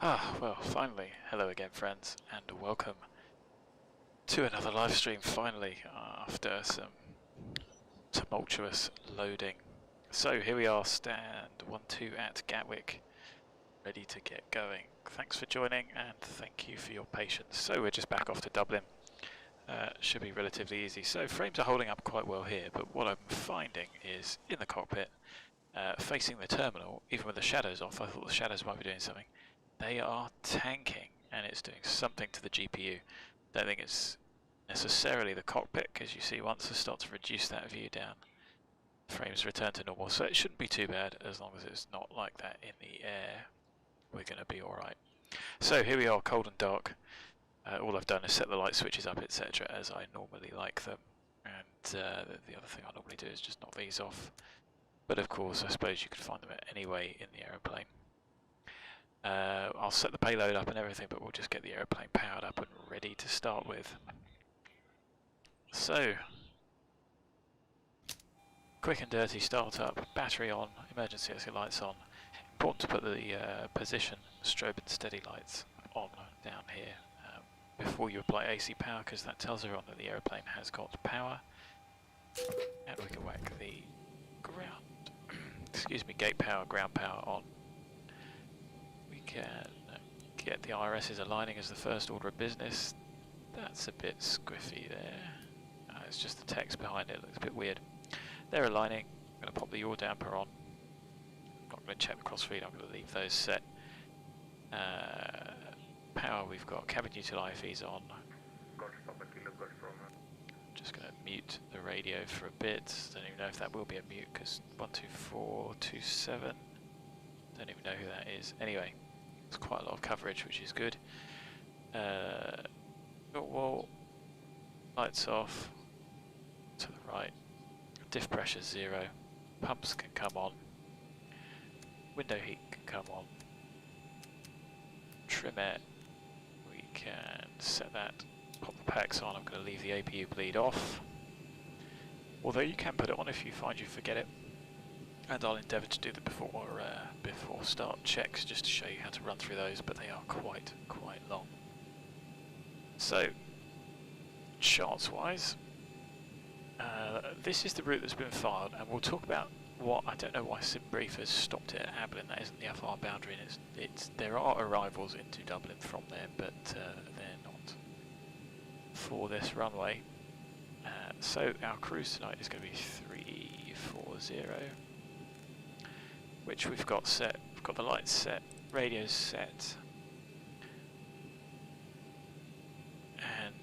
Well, finally, hello again friends, and welcome to another live stream, finally, after some tumultuous loading. So here we are, stand 1-2 at Gatwick, ready to get going. Thanks for joining, and thank you for your patience. So we're just back off to Dublin. Should be relatively easy. So frames are holding up quite well here, but what I'm finding is, in the cockpit, facing the terminal, even with the shadows off, I thought the shadows might be doing something. They are tanking, and it's doing something to the GPU. Don't think it's necessarily the cockpit, because you see once I start to reduce that view down, frames return to normal. So it shouldn't be too bad, as long as it's not like that in the air. We're going to be alright. So here we are, cold and dark. All I've done is set the light switches up, etc., as I normally like them. And the other thing I normally do is just knock these off. But of course, I suppose you could find them anyway in the aeroplane. I'll set the payload up and everything, but we'll just get the aeroplane powered up and ready to start with. So, quick and dirty startup, battery on, emergency exit lights on. Important to put the position, strobe and steady lights on down here before you apply AC power, because that tells everyone that the aeroplane has got power. And we can whack the ground, excuse me, gate power, ground power on. We can get the IRSs aligning as the first order of business. That's a bit squiffy there. It's just the text behind it, it looks a bit weird. They're aligning. I'm going to pop the yaw damper on. I'm not going to check the crossfeed, I'm going to leave those set. Power, we've got cabin neutral IFEs on. I'm just going to mute the radio for a bit. Don't even know if that will be a mute, because 12427. Don't even know who that is. Anyway, it's quite a lot of coverage, which is good. Wall, lights off, to the right. Diff pressure 0. Pumps can come on. Window heat can come on. Trim it. We can set that. Pop the packs on. I'm going to leave the APU bleed off. Although you can put it on if you find you forget it. And I'll endeavour to do the before start checks just to show you how to run through those, but they are quite long. So, charts wise, this is the route that's been filed, and we'll talk about what, I don't know why SimBrief has stopped it at ABLIN. That isn't the FR boundary, and there are arrivals into Dublin from there, but they're not for this runway. So our cruise tonight is going to be 340. Which we've got set. We've got the lights set, radios set, and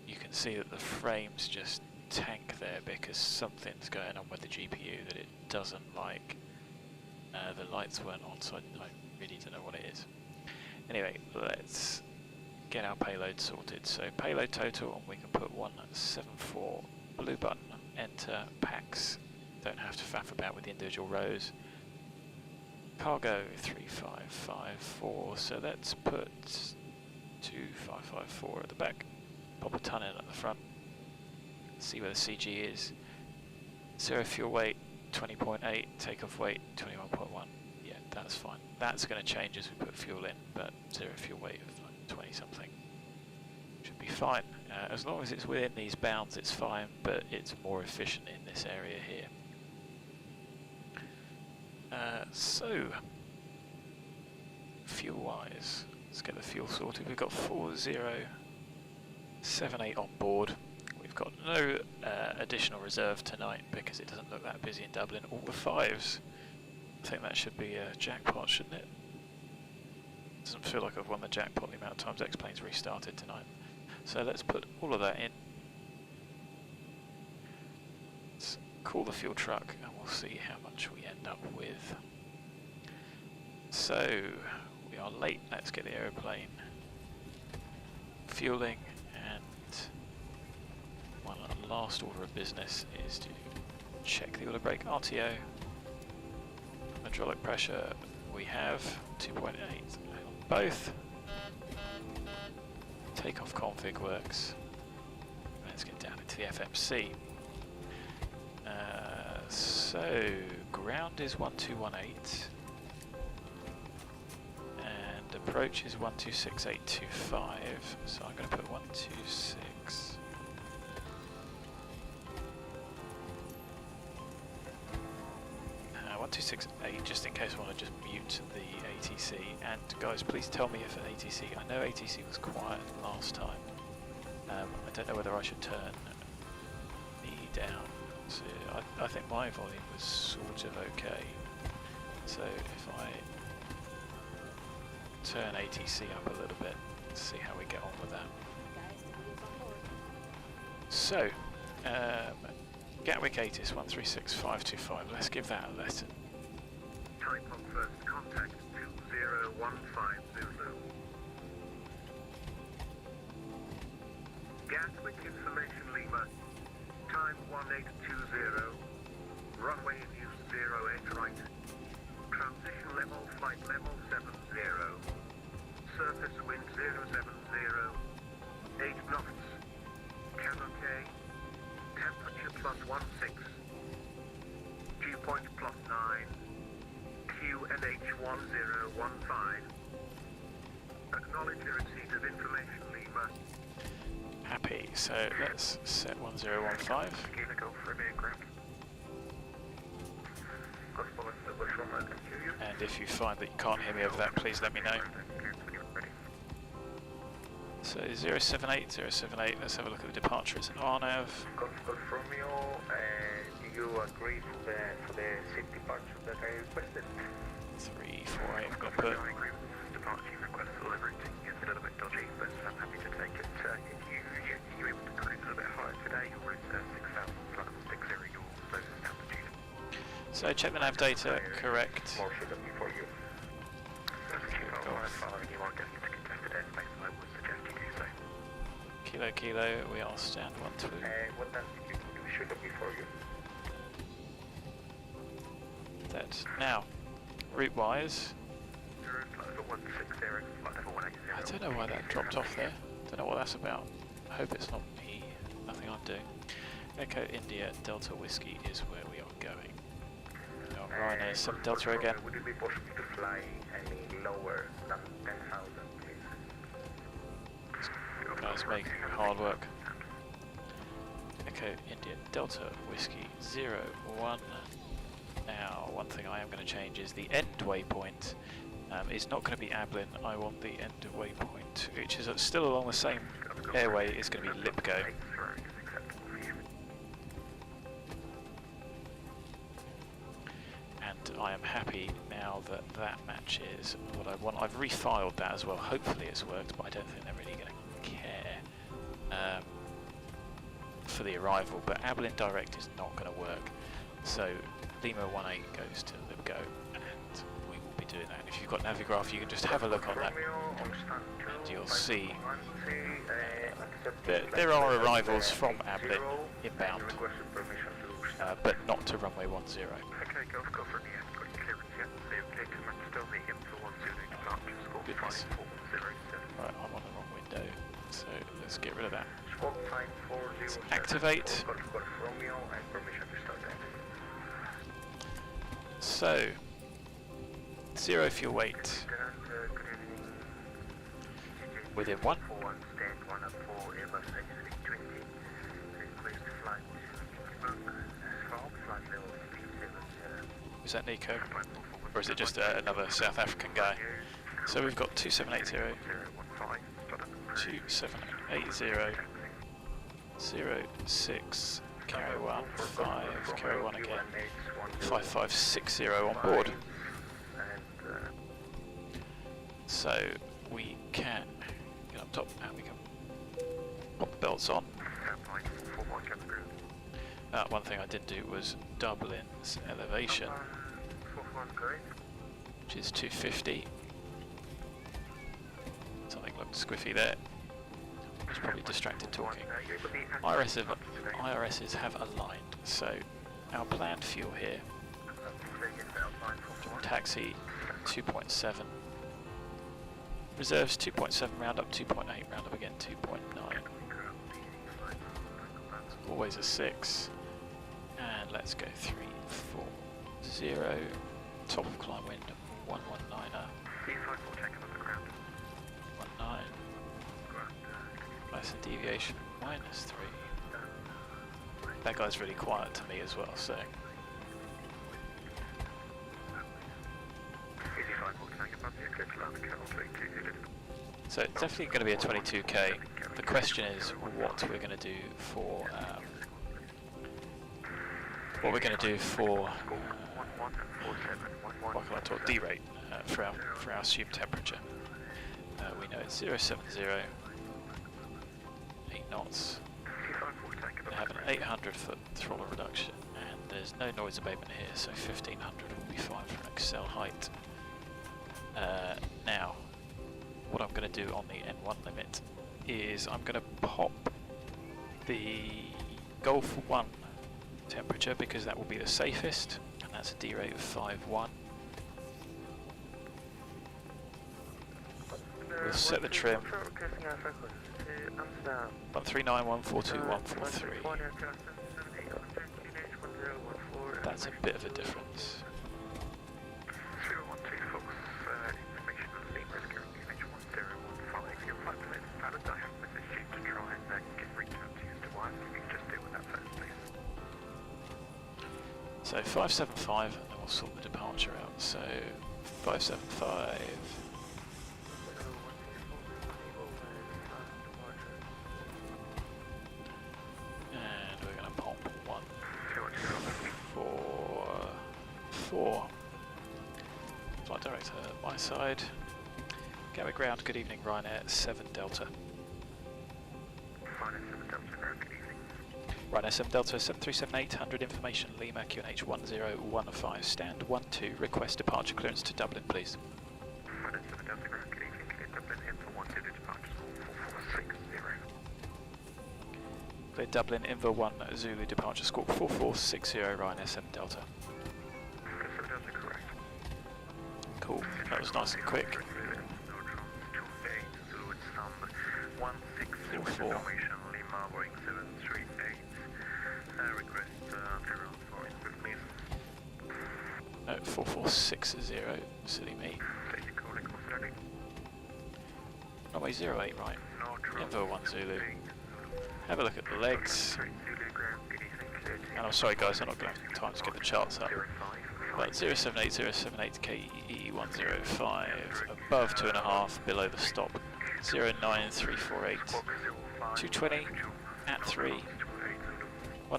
you can see that the frames just tank there because something's going on with the GPU that it doesn't like. The lights weren't on, so I really don't know what it is. Anyway, let's get our payload sorted. So payload total, and we can put 174, blue button, enter, packs. Don't have to faff about with the individual rows. Cargo 3554, so let's put 2554 at the back, pop a ton in at the front, see where the CG is. Zero fuel weight 20.8, takeoff weight 21.1. Yeah, that's fine. That's going to change as we put fuel in, but zero fuel weight of like 20 something should be fine. As long as it's within these bounds, it's fine, but it's more efficient in this area here. So, fuel-wise, let's get the fuel sorted. We've got 4078 on board. We've got no additional reserve tonight because it doesn't look that busy in Dublin. All the 5s. I think that should be a jackpot, shouldn't it? Doesn't feel like I've won the jackpot the amount of times X-Plane's restarted tonight. So let's put all of that in. Let's call the fuel truck and we'll see how much we end up with. So, we are late, let's get the aeroplane fueling, and one last order of business is to check the order brake RTO. Hydraulic pressure we have 2.8 on both. Takeoff config works. Let's get down into the FMC. So ground is 1218, and approach is 126.825, so I'm going to put 126. Uh, 126.8, just in case I want to just mute the ATC. And guys, please tell me if ATC. I know ATC was quiet last time. I don't know whether I should turn me down. So I think my volume was sort of okay. So if I turn ATC up a little bit, see how we get on with that. So, Gatwick ATIS 136525, let's give that a lesson. Type on first contact 2015 Zulu. Gatwick Information Lima, time 1820, runway in use 08 right, transition level flight level 70, surface wind 070, 8 knots, can OK, temperature +16, dew point +9, QNH 1015, acknowledge the receipt of information Lima. Happy, so let's set 1015. Go for a aircraft. And if you find that you can't hear me over that, please let me know. So 078, 078, let's have a look at the departure. It's an RNAV. Golf Romeo, do you agree for the seat departure that I requested? 348, I'm going to put. I agree with this departure request delivery. It's a little bit dodgy, but I'm happy to take it. You able to cruise a little bit higher today, or is 6,060 your closest altitude? So check the nav data, correct. More should be for you. You are getting into contested airspace, I would suggest you do so. Kilo, kilo, we are stand 12. What altitude should be for you? That's now, route wise. I don't know why that dropped off there. Don't know what that's about. I hope it's not me. Nothing I'm doing. Echo India Delta Whiskey is where we are going. Ryanair 7 Delta again. Would it be possible to fly any lower than 10,000, please? Guys, make hard work. Echo India Delta Whiskey 01. Now, one thing I am going to change is the end waypoint. It's not going to be ABLIN. I want the end waypoint, which is still along the same airway. It's going to be LGW. And I am happy now that that matches what I want. I've refiled that as well. Hopefully it's worked, but I don't think they're really going to care for the arrival. But ABLIN Direct is not going to work. So Lima 18 goes to LGW, and we will be doing that. And if you've got Navigraph, you can just have a look on that, and you'll see that there are arrivals from ABLIN inbound, but not to runway 10. Okay, go for the end, got clearance yet. Okay, command still the IMVUR departure score 5407. Right, I'm on the wrong window, so let's get rid of that. Swap time 407. Activate. Golf Romeo and permission to start engine. So, 0 fuel weight. Within 1. Stand 1 at 4, Airbus A320. Request flight flight level 370. Is that Nico? Or is it just another South African guy? So we've got 2780, 2780, 06, carry 1, 5, carry 1 again, 5560 on board. So we can get up top and we can pop the belts on. One thing I didn't do was Dublin's elevation, which is 250. Something looked squiffy there. I was probably distracted talking. IRSs have aligned, so our planned fuel here, taxi 2.7, reserves 2.7, round up 2.8, round up again 2.9, always a 6, and let's go 340, top of climb wind 119er. C54 taken on the ground. 19. Nice deviation, -3. That guy's really quiet to me as well, so. So it's definitely going to be a 22k. The question is what we're going to do for what can I talk, D-rate for our assumed temperature. We know it's 070, 8 knots. We have an 800 foot throttle reduction, and there's no noise abatement here, so 1500 will be fine for an Excel height. Now, what I'm going to do on the N1 limit is I'm going to pop the Golf 1 temperature because that will be the safest, and that's a D rate of 5.1. We'll set the trim 139.142.143. That's a bit of a difference. So 575, and then we'll sort the departure out. So 575. And we're going to pop 144. Flight director, my side. Gatwick ground, good evening, Ryanair 7 Delta. Ryanair 7 Delta 737-800, information Lima QNH 1015, stand 12, request departure clearance to Dublin, please. Ryanair 7 Delta ground, good evening, clear Dublin, info 12 departure school 4460. Clear Dublin, Inver 1 Zulu, departure squawk 4460, Ryanair 7 Delta. 7 Delta correct. Cool, that was nice and quick. 44. No, 4460, silly me. Runway 08, right. Inver 1 Zulu. Have a look at the legs. And I'm sorry guys, I'm not going to have time to get the charts up. But 078078 KE105, above 2.5, below the stop. 09348, 220, at 3.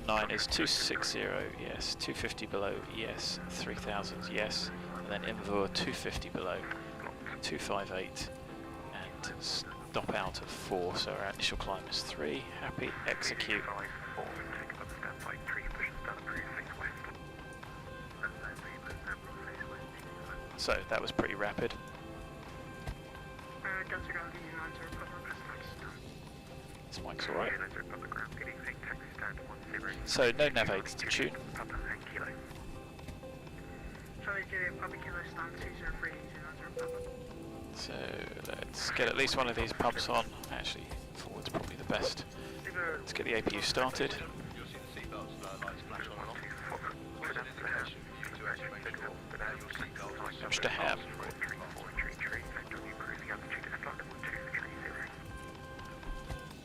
19 is 260, yes. 250 below, yes. 3000, yes. And then IMVUR 250 below, 258, and stop out at 4. So our initial climb is 3. Happy, execute. So that was pretty rapid. This mic's alright. So no nav aids to tune. So let's get at least one of these pumps on. Actually, forward's probably the best. Let's get the APU started. Just a ham.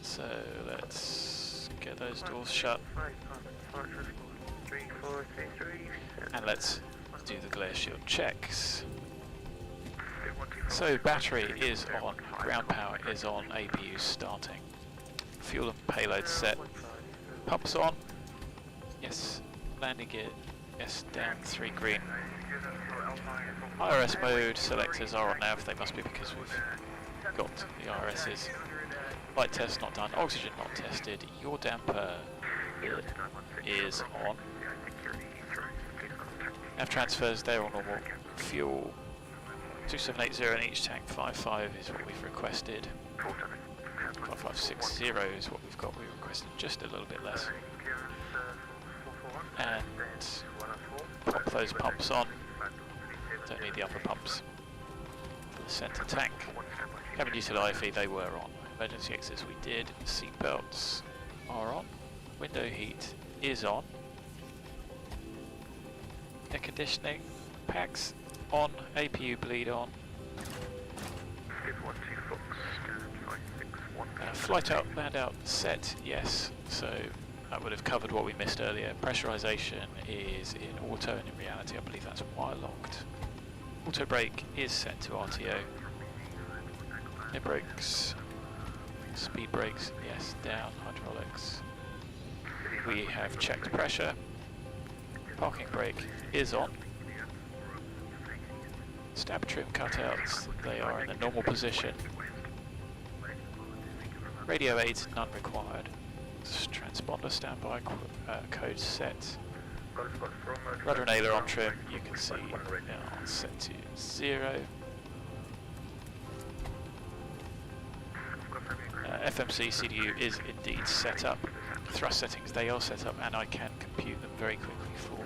So let's get those doors shut. And let's do the glare shield checks. So battery is on, ground power is on, APU starting. Fuel and payload set. Pumps on. Yes. Landing gear. Yes, down 3 green. IRS mode selectors are on nav. They must be because we've got the IRSs. Light test not done. Oxygen not tested. Your damper is on. Nav transfers, they're all normal. Fuel 2780 in each tank. 55 is what we've requested. 5560 is what we've got. We requested just a little bit less. And pop those pumps on. Don't need the upper pumps for the centre tank. Cabin duty IFE, they were on. Emergency exits we did. Seat belts are on. Window heat is on. Air conditioning packs on. APU bleed on. Flight out, land out, set, yes. So that would have covered what we missed earlier. Pressurization is in auto, and in reality I believe that's wire locked. Auto brake is set to RTO. Air brakes, speed brakes, yes, down, hydraulics. We have checked pressure. Parking brake is on. Stab trim cutouts, they are in the normal position. Radio aids, none required. Transponder standby code set. Rudder and aileron trim, you can see set to 0. FMC CDU is indeed set up. Thrust settings, they are set up, and I can compute them very quickly for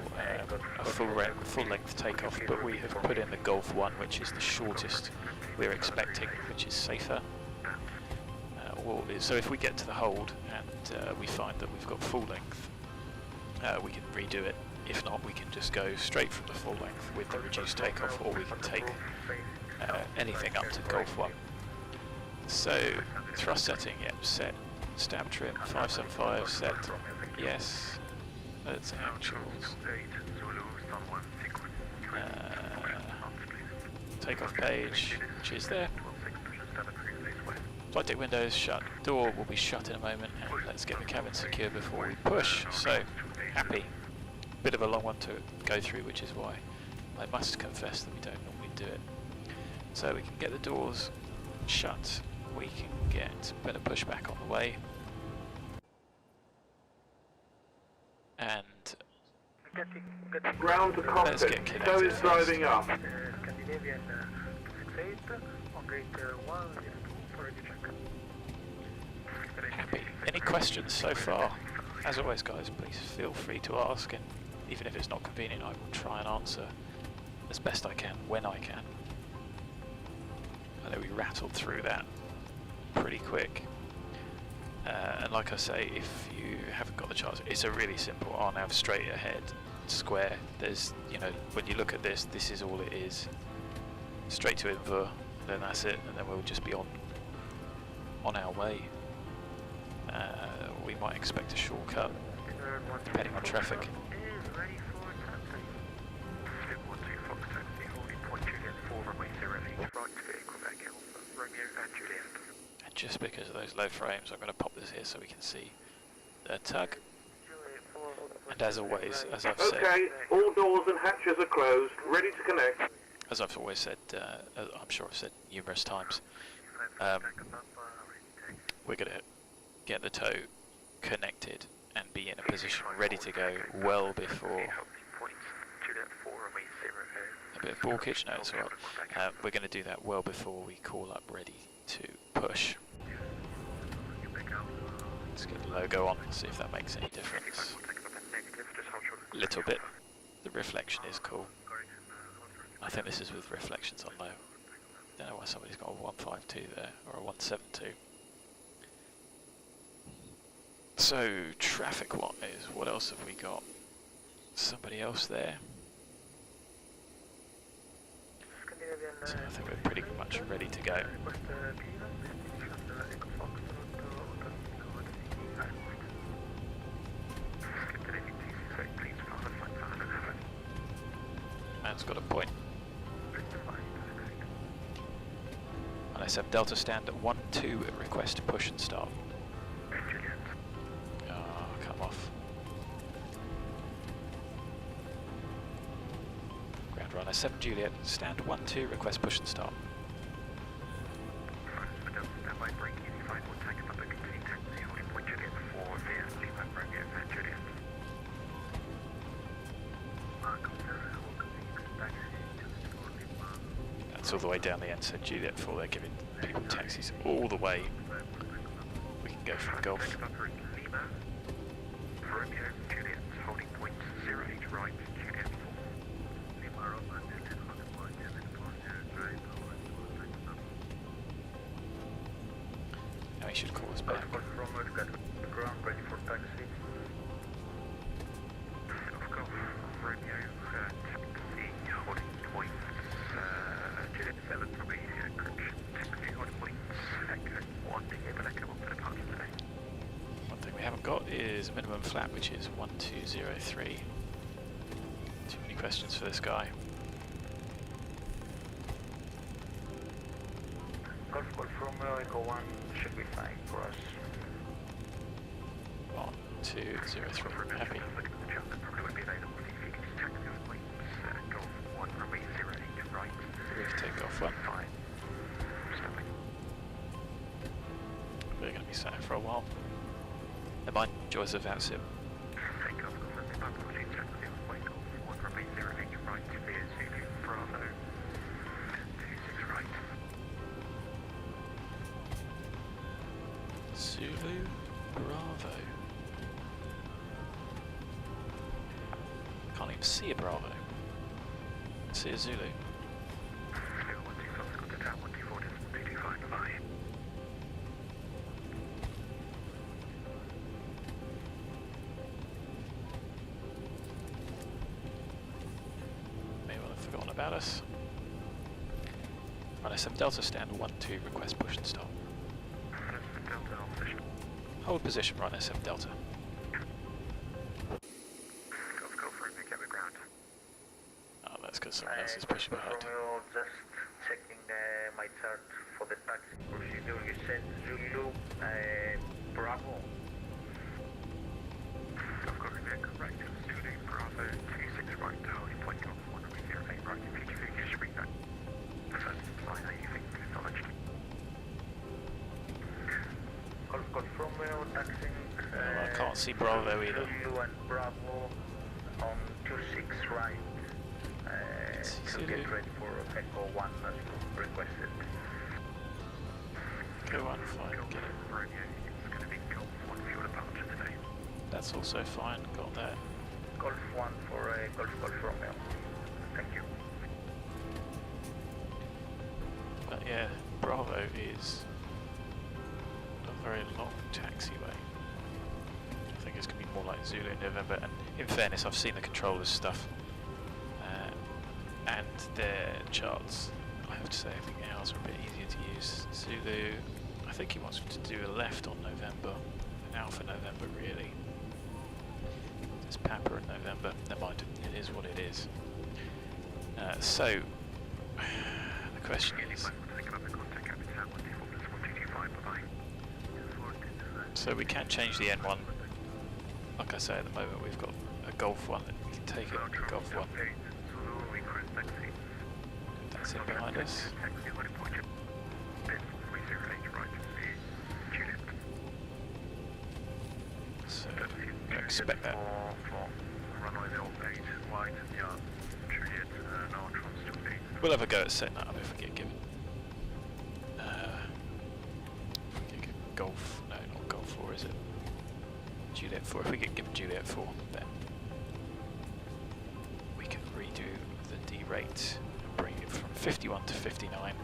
a full length takeoff, but we have put in the Golf 1, which is the shortest we're expecting, which is safer. So if we get to the hold and we find that we've got full length, we can redo it. If not, we can just go straight from the full length with the reduced takeoff, or we can take anything up to Golf 1. So thrust setting, yep, set. Stab trim 575 set, yes. That's actuals. Takeoff page, which is there. Flight deck windows shut, door will be shut in a moment, and let's get the cabin secure before we push. So, happy. Bit of a long one to go through, which is why I must confess that we don't normally do it. So we can get the doors shut, we can get better pushback on the way, and ground to let's get cockpit, connected is driving up. Happy. Any questions so far? As always guys, please feel free to ask, and even if it's not convenient I will try and answer as best I can when I can. I know we rattled through that pretty quick, and like I say, if you haven't got the chance, it's a really simple RNAV straight ahead square. There's, you know, when you look at this, this is all it is. Straight to IMVUR, then that's it, and then we'll just be on our way. We might expect a shortcut, depending on traffic. And just because of those low frames, I'm going to pop this here so we can see the tug. And as always, as I've said... Okay, all doors and hatches are closed, ready to connect. As I've always said, I'm sure I've said numerous times, we're going to get the tow connected and be in a position ready to go well before... A bit of balkage? No, it's alright. We're going to do that well before we call up ready to push. Let's get the logo on, see if that makes any difference. A little bit. The reflection is cool. I think this is with reflections on low. Don't know why somebody's got a 152 there, or a 172. So, traffic-wise, what else have we got? Somebody else there. So I think we're pretty much ready to go. Man's got a point. ISM Delta stand at 1-2, request to push and start. Oh, come off. Ground runner 7 Juliet, stand 1-2, request push and start. That's all the way down the end, so Juliet 4, they're giving people taxis all the way. We can go from Golf. Now he should call us back. minimum flat, which is 1203. Too many questions for this guy. Golf Romeo Echo 1 should be fine for us. 1203. Happy. We can take off one. Fine. We're going to be sat for a while. Never mind, enjoys the VATSIM. Zulu Bravo. Can't even see a Bravo. See a Zulu. May well have forgotten about us. Run SM Delta stand 1-2, request push and stop. Hold position, run SM Delta. Oh, that's because someone else is pushing behind. Romeo, just checking my chart for the taxi procedure. You said Zulu Bravo. Of course, right. Zulu Bravo 26 right. Holding point off 108 right. If you just read that. First line that you think is knowledge. Golf Romeo taxing. Well, I can't see Bravo either. Zulu and Bravo on 26 right. To get ready for Echo 1 as requested. Go on, fine, get it. It's going to be Golf 1 fuel departure today. That's also fine, got that. Golf 1 for Golf Romeo. Thank you. But yeah, Bravo is a very long taxiway. I think it's going to be more like Zulu in November, and in fairness, I've seen the controllers stuff. And their charts, I have to say, I think ours are a bit easier to use. Zulu, I think he wants to do a left on November, an Alpha November really. There's Papa in November, never mind, it is what it is. So, the question is, so we can change the N1. Like I say, at the moment we've got a Golf 1 that we can take it, a Golf 1. That's it behind us. So, I expect that. We'll have a go at setting that up if we get given. If we get given Golf, no, not Golf 4, is it? Juliet 4. If we get given Juliet 4, then we can redo the D rate. Bring it from 51 to 59.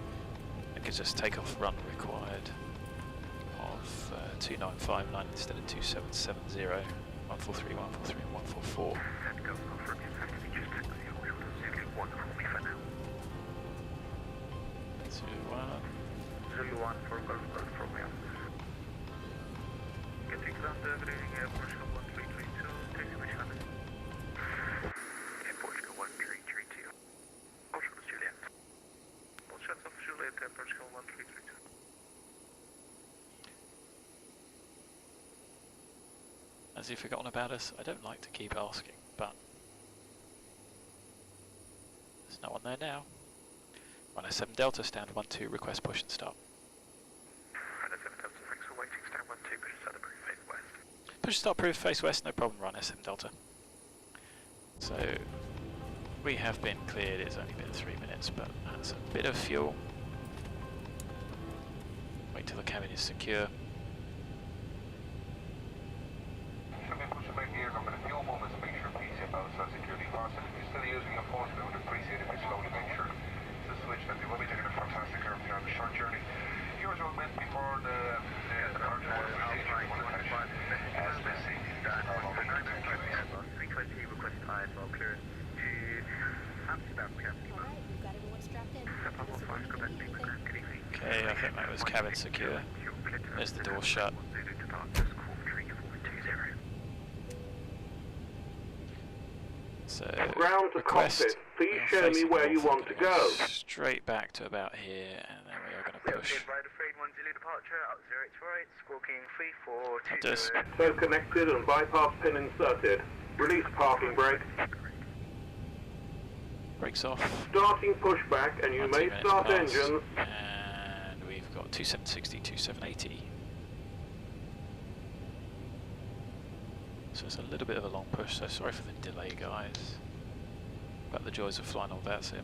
It gives us takeoff run required of 2959 instead of 2770, 143, 143, and 144. Zulu 1 for Golf Romeo. Getting ground everything Portugal 1332, taxi which happens. Portugal 1332. Portugal Juliet. All shots of Juliet and Portugal 1332. Has he forgotten about us? I don't like to keep asking, but there's no one there now. 107 Delta, stand 1-2, request push and start. 107 Delta, thanks for waiting, stand 1-2, push start approved, face west. Push start approved, face west, no problem, run SM Delta. So, we have been cleared, it's only been 3 minutes, but that's a bit of fuel. Wait till the cabin is secure. Still using a force, we would appreciate if you slowly make sure to switch that. You will be taking a fantastic curve here on the short journey. Yours were meant before the departure was as they see. 320 request ISL clearance to Amsterdam, we have Okay, I think that was cabin secure. There's the door shut. So, Ground to request, cockpit. Please we are show me facing where north. you We're want to gonna go. Straight back to about here, and then we are going to push. departure up 08 right, squawking 3420. Just So connected and bypass pin inserted. Release parking brake. brakes off. Starting pushback and you 19 may minutes start past, engines. and we've got 2760, 2780. So it's a little bit of a long push, so sorry for the delay, guys. But the joys of flying on VATSIM.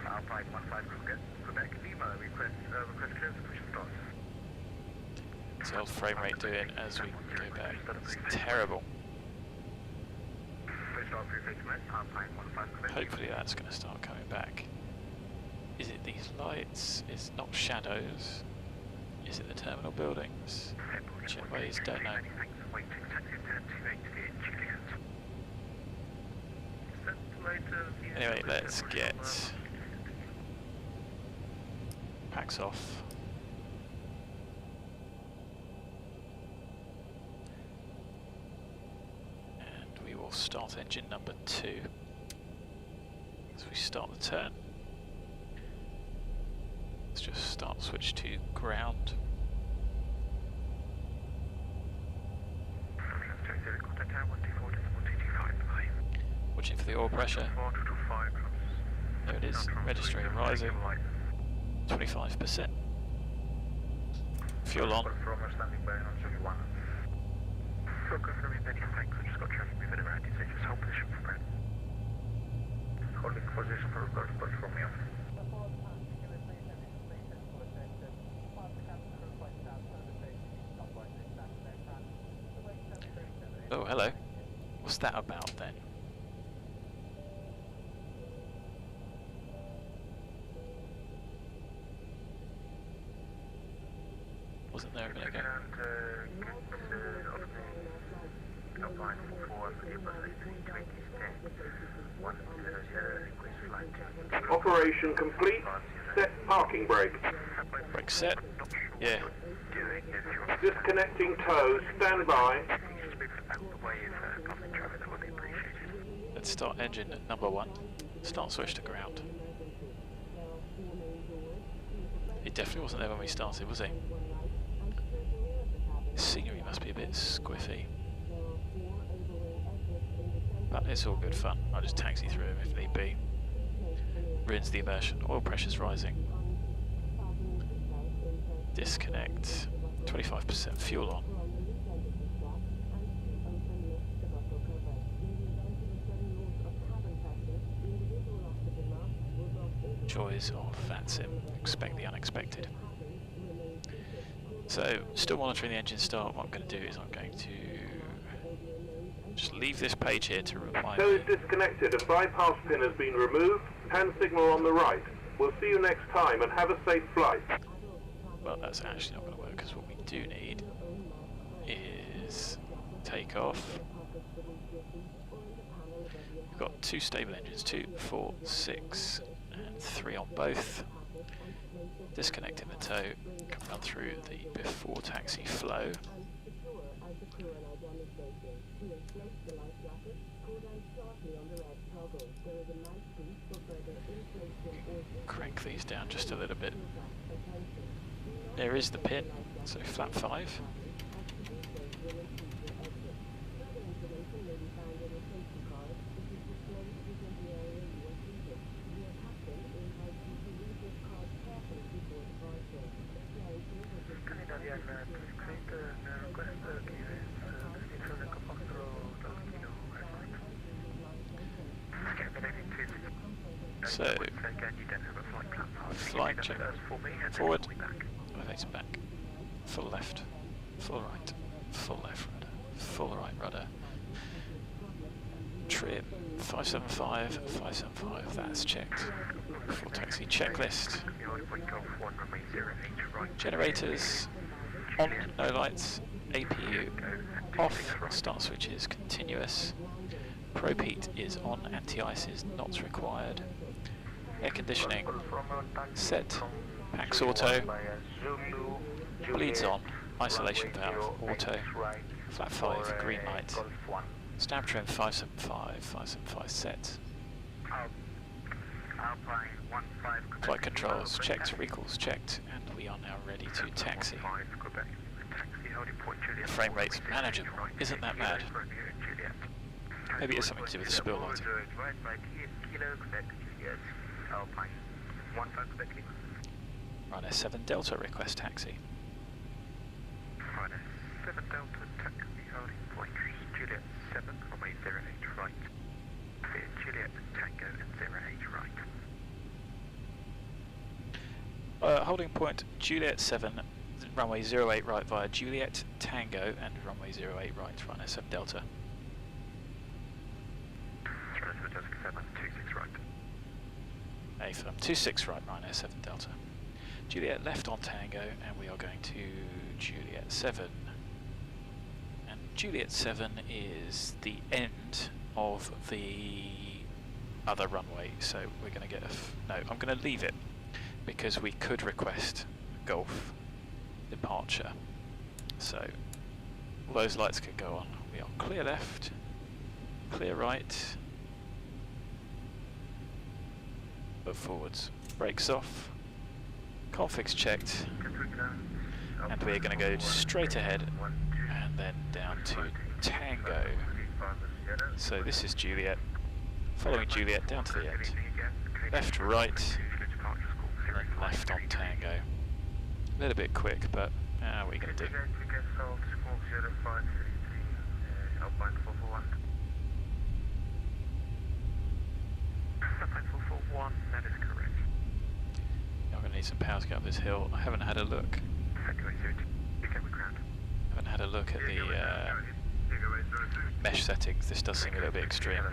Alpine 15 Quebec Lima, request clearance push start. What's the old frame rate doing as we go back? It's terrible. Push start 350 minutes, Alpine 15 Quebec. Hopefully that's going to start coming back. Is it these lights? It's not shadows. Is it the terminal buildings? Jetways? Don't know. Anyway, let's get packs off. And we will start engine number 2 as we start the turn. Let's just start switch to ground. Watching for the oil pressure. There it is, registering rising. 25%. Fuel on. Holding position for record from you. Oh, hello. What's that about then? Wasn't there a minute ago? Operation complete. Set parking brake. Brake set. Yeah. Disconnecting tow. Stand by. Let's start engine number 1. Start switch to ground. He definitely wasn't there when we started, was he? Scenery must be a bit squiffy. But it's all good fun. I'll just taxi through him if need be. Ruins the immersion. Oil pressure's rising. Disconnect. 25% fuel on. Joys of VATSIM. Expect the unexpected. So, still monitoring the engine start. What I'm going to do is I'm going to just leave this page here to remind Tow me. is disconnected. A bypass pin has been removed. Hand signal on the right. We'll see you next time and have a safe flight. Well, that's actually not going to work because what we do need is takeoff. We've got 2 stable engines, 2, 4, 6 and 3 on both. Disconnecting the tow, can run through the before taxi flow. Crank these down just a little bit. There is the pin, so flap 5. So, flight check, forward, elevator back, full left, full right, full left rudder, full right rudder, trim, 575, 575, that's checked, full taxi checklist, generators, on, no lights, APU off, start switches continuous, probe heat is on, anti-ice is not required, air conditioning set, packs auto, bleeds on, isolation valve auto, flap 5 green light, Stab trim 575, 575 set. Alpine 15 Flight controls checked, recalls checked, and we are now ready to taxi. The frame rate's manageable, isn't that mad? Maybe it's something to do with the spill lighting. Ryanair 7 Delta request taxi. Ryanair 7 Delta taxi holding point Juliet 7 runway 08 right. Via Juliet Tango and 08 right. Holding point Juliet 7 runway 08 right via Juliet Tango and runway 08 right, Ryanair 7 Delta. Ryanair 7 Delta 26 right. Affirm 26 right, Ryanair 7 Delta. Juliet left on Tango, and we are going to Juliet 7. And Juliet 7 is the end of the other runway, so we're going to get no, I'm going to leave it, because we could request Golf departure. So, all those lights could go on. We are clear left, clear right, but forwards. Brakes off. Configs checked, and we're going to go straight ahead and then down to Tango. So this is Juliet, following Juliet down to the end. Left, right, and then left on Tango. A little bit quick, but what are we going to do? That is correct. I'm going to need some power to get up this hill. I haven't had a look. Haven't had a look at the mesh settings. This does seem a little bit extreme. Okay,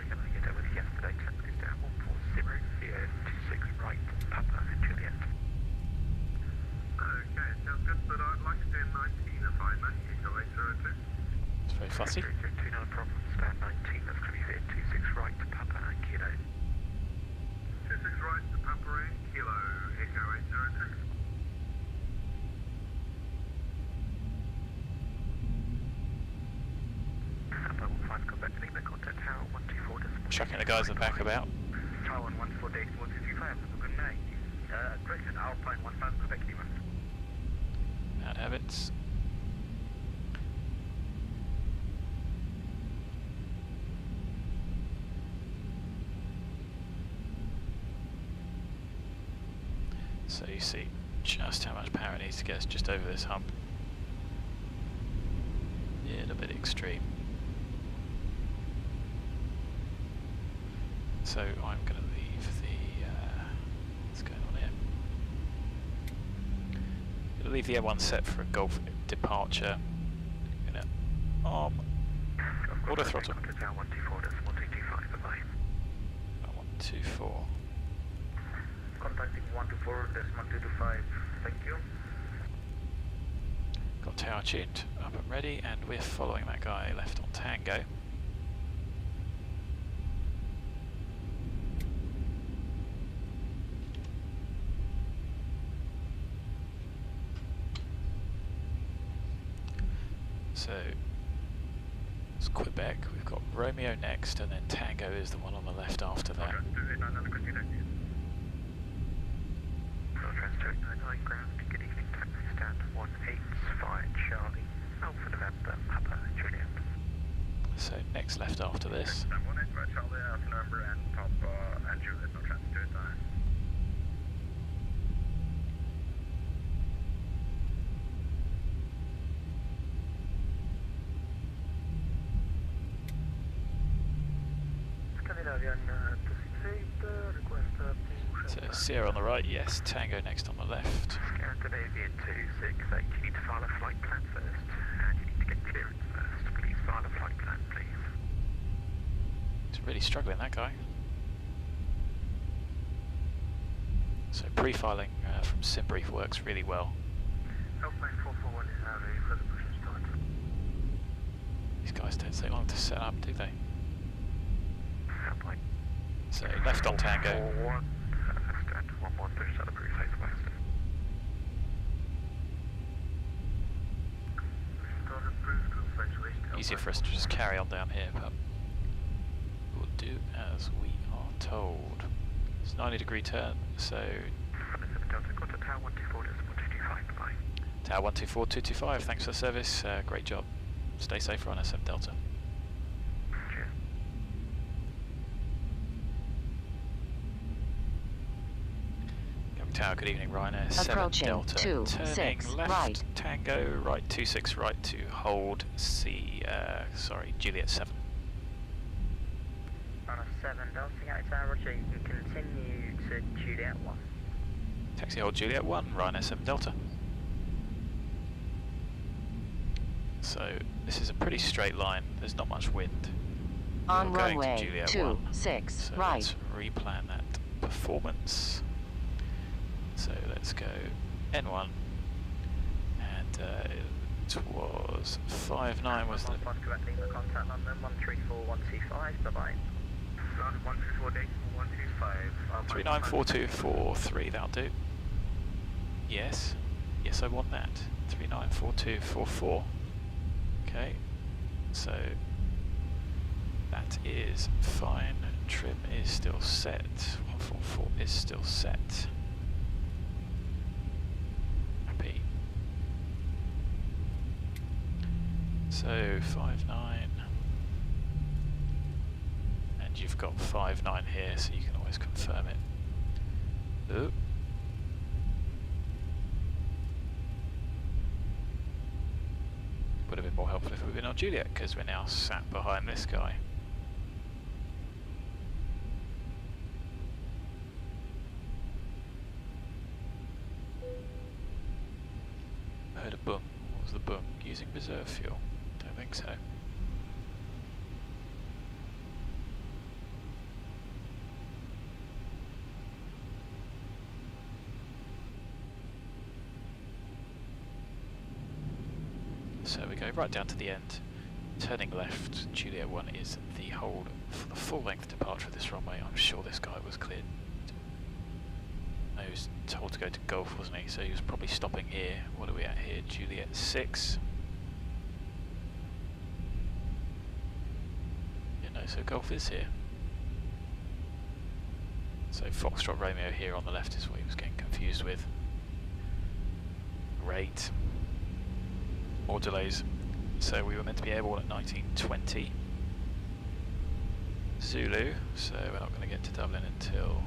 sounds good, but I'd like to do 19 if I may. Gigabyte 02. It's very fussy. No problem, stand 19, that's going to be there. 26 right to Papa and Kilo. 26 right to Papa and Kilo, Echo 806. Papa 15, come back to Lima, contact Tower 124. Chucking the guys in the back about. Tower 114, 165, have a good night. Question, Alpine 15, come back to Lima. Bad habits. So you see just how much power it needs to get us just over this hump. Yeah, a little bit extreme. So I'm going to leave the what's going on here? Going to leave the M1 set for a Golf departure. Going to arm auto throttle. 124. Contacting 124.225, thank you. Got tower tuned, up and ready, and we're following that guy left on Tango. So, it's Quebec, we've got Romeo next, and then Tango is the one on the left after that. Ground, good evening, taxi stand 185 Charlie, Alpha November, Papa Juliet. So next left after this. 185 Charlie, Alpha November and Papa and Juliet, no transfer time. Scandinavian 268, request So Sierra on the right, yes. Tango next on the left. Scandinavian 268, you need to file a flight plan first, and you need to get clearance first. Please file a flight plan, please. He's really struggling, that guy. So pre-filing from SimBrief works really well. Alpine 441 is now ready for the push and start. These guys don't take long to set up, do they? Alpine. So left on Tango. 441, stand 11, push start approved, face west. Push start approved, face west. Easier for us to just carry on down here, but do as we are told. It's 90-degree turn, so... London 7 Delta, got to Tower 124, that's 125, bye-bye. Tower 124, 225, thanks for the service, great job. Stay safe, Ryanair 7 Delta. Cheers. Tower, good evening, Ryanair 7 Approaching Delta. 26 Turning left, right. Tango, right 26 right to hold Juliet 7. On a 7 Delta Tower, Roger, you can continue to Juliet 1. Taxi hold Juliet 1, Ryanair 7 Delta. So this is a pretty straight line, there's not much wind. On We're going to runway Juliet 1. 26 So right. let's replan that performance. So let's go N1, and it was 59 was the... Correctly, the contact London 134125, bye-bye. London 124, 394243, that'll do. Yes, yes I want that. 394244. Okay, so that is fine. Trim is still set. 144 is still set. Happy. So 59, and you've got 59 here, so you can always confirm it. Ooh. Would have been more helpful if we'd been on Juliet, because we're now sat behind this guy. I heard a boom. What was the boom? Using reserve fuel? Don't think so. So we go right down to the end, turning left. Juliet 1 is the hold for the full length departure of this runway. I'm sure this guy was cleared. No, he was told to go to Golf, wasn't he? So he was probably stopping here. What are we at here? Juliet 6. Yeah, no, so Golf is here. So Foxtrot Romeo here on the left is what he was getting confused with. Great. More delays. So we were meant to be airborne at 1920 Zulu, so we're not going to get to Dublin until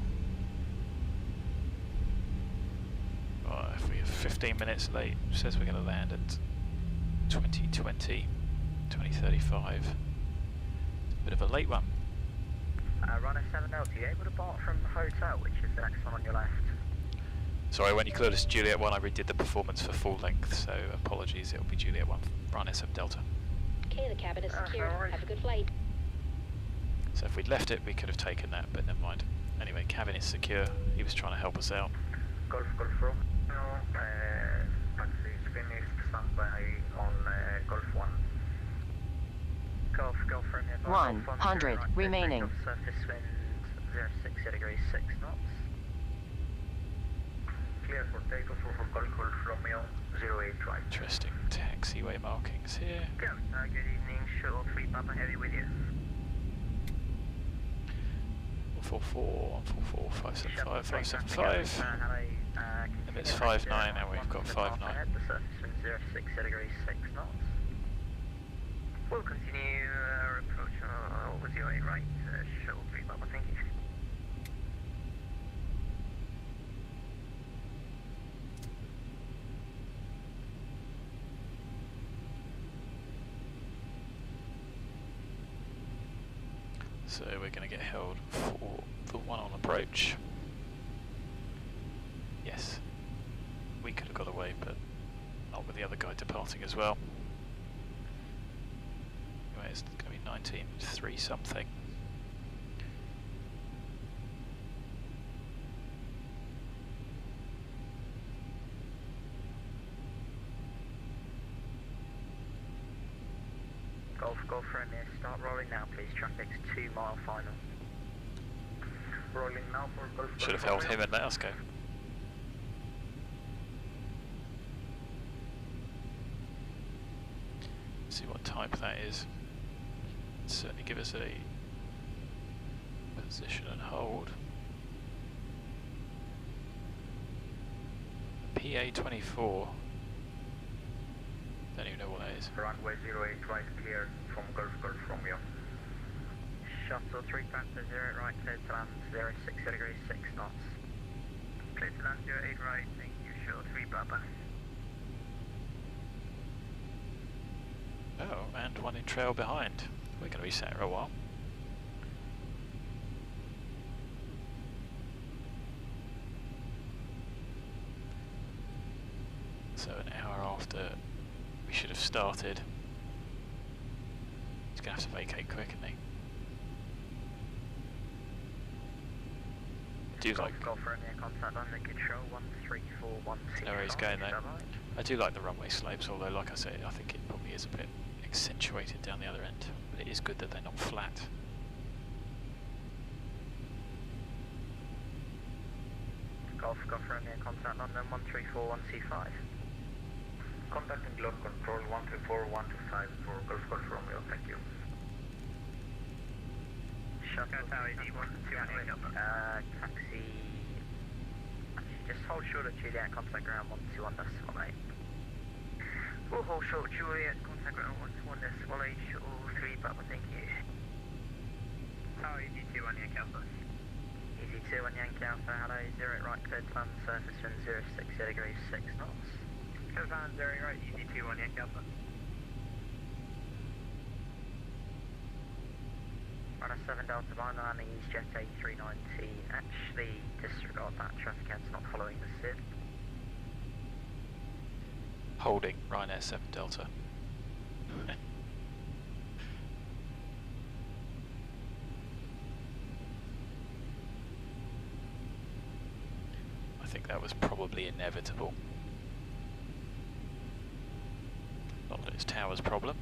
if we are 15 minutes late. It says we're going to land at 2035. It's a bit of a late one. Runner 7 Delta, you able to depart from the hotel, which is the next one on your left? Sorry, when you cleared us Juliet 1, I redid the performance for full length, so apologies, it'll be Juliet 1, Ryanair 7 Delta. Okay, the cabin is secured. No worries. Have a good flight. So if we'd left it, we could have taken that, but never mind. Anyway, cabin is secure. He was trying to help us out. Golf Romeo, taxi is finished, standby on Golf 1. Golf Romeo. 100 remaining. Surface wind 060 degrees 6 knots. Clear for takeoff for Golf Romeo 08 right. Interesting taxiway markings here. Good evening, shuttle 3 Papa Heavy with you. 144, 144, 575, 575. If it's 59, and we've got 59. The surface wind 060 degrees 6 knots. We'll continue approach with your right, shuttle 3 Papa, thank you. So we're going to get held for the one on approach. Yes, we could have got away, but not with the other guy departing as well. Anyway, it's going to be 19.3 something. Golf Romeo, start rolling now please, traffic's 2 mile final. Rolling now for Golf Should have held him and let us go. See what type that is. Certainly give us a Position and hold. PA24. Don't even know what that is. Runway 08 right clear from Gulf Romeo. Shuttle 3 Panther 0 right, clear to land 06 degrees 6 knots. Clear to land 08 right, thank you, shuttle 3 Papa. Oh, and one in trail behind. We're going to be sat for a while. So an hour after we should have started. He's going to have to vacate quick, isn't he? I do like... Golf for near contact on the control 13412. know where he's going though. I do like the runway slopes, although like I say, I think it probably is a bit accentuated down the other end. But it is good that they're not flat. Golf for near contact London 13415. Contacting Glove Control 124125 for Golf Romeo, thank you. Shuttle Tower taxi. Just hold short at Juliet, contact ground 121.18. We'll hold short Juliet, contact ground 121.18, shuttle 3 Papa, thank you. Tower EZ2 on Yankee Alpha. EZ2 on Yankee Alpha, hello, 0 right, clear to land, surface wind 06 degrees 6 knots. Clear to land 0 right, EZ2 on Yankee Alpha. Runner 7 Delta behind the landing, EasyJet A319. Actually, disregard that, traffic head's not following the SID. Holding, Ryanair 7 Delta. I think that was probably inevitable. Not that it's Tower's problem.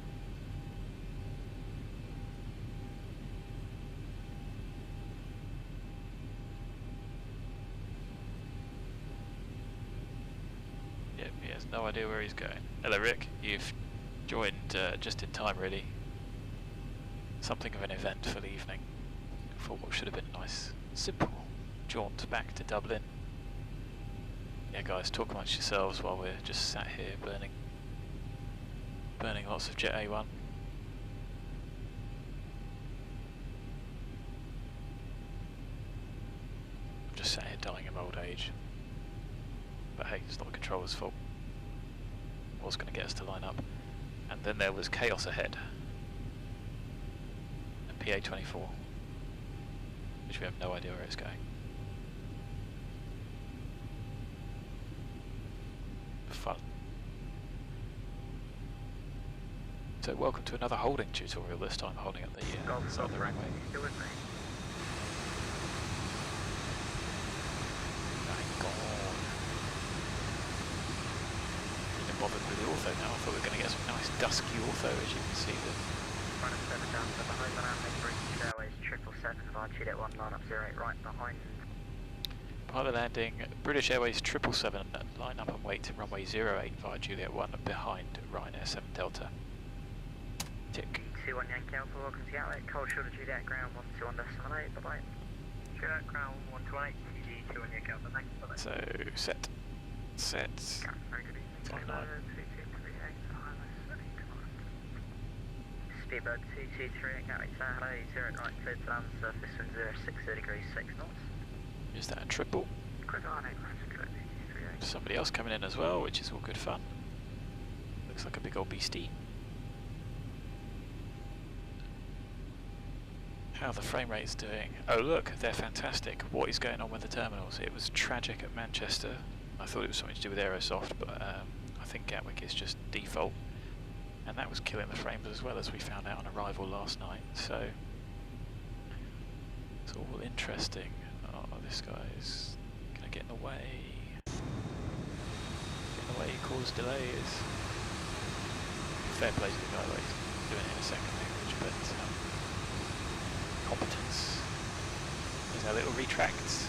Yep, he has no idea where he's going. Hello Rick, you've joined just in time really. Something of an event for the evening. For what should have been a nice, simple jaunt back to Dublin. Yeah guys, talk amongst yourselves while we're just sat here burning lots of Jet A1. I'm just sat here dying of old age. But hey, it's not the controller's fault. What's going to get us to line up? And then there was chaos ahead. A PA24, which we have no idea where it's going. Fun. So welcome to another holding tutorial, this time holding up the side of the runway. Still with me? Thank God. Didn't bother with the ortho now, I thought we were going to get some nice dusky ortho, as you can see. Runner 7 down to behind the landing, British Airways 777 via Juliet 1 line up 08 right behind. Pilot landing, British Airways 777, line up and wait, runway 08 via Juliet 1 behind Ryanair 7 Delta. Tick. 21 Yankee Alpha, welcome to Gatwick, cold shoulder Juliet ground 121.78, bye bye. Juliet ground 128, TG 2 Yankee Alpha, thanks, bye bye. So, set. Very good evening. Online. Speedbird 223 at Gatwick Tower, hello, 0 right, clear to land, surface wind 06 degrees 6 knots. Is that a triple? Quick on 8, Somebody else coming in as well, which is all good fun. Looks like a big old beastie. How the frame rate's doing. Oh look, they're fantastic. What is going on with the terminals? It was tragic at Manchester. I thought it was something to do with Aerosoft, but I think Gatwick is just default. And that was killing the frames as well, as we found out on arrival last night. So it's all interesting. Oh, this guy's gonna get in the way. Get in the way, cause delays. Fair play to the guy, like, he's doing it in a second language, but competence. There's our little retracts.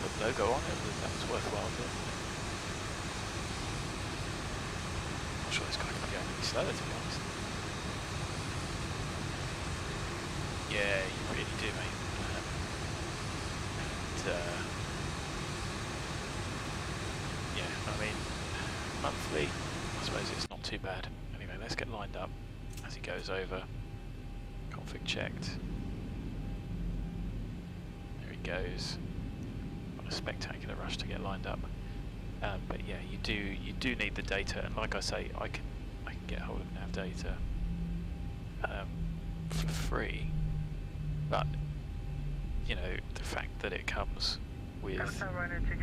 The logo on it, that was worthwhile doing. slower, to be honest. Yeah, you really do, mate. Yeah, I mean, monthly, I suppose it's not too bad. Anyway, let's get lined up as he goes over. Config checked. There he goes. What a spectacular rush to get lined up. But yeah, you do need the data, and like I say, I can get hold of nav data for free. But you know, the fact that it comes with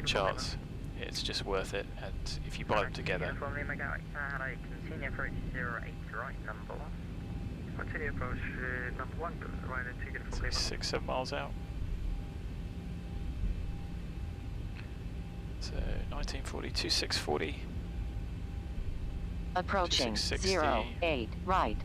charts, it's just worth it. And if you buy them together, so 6-7 miles out. So 1940, 2640. Approaching 2660. 08 right.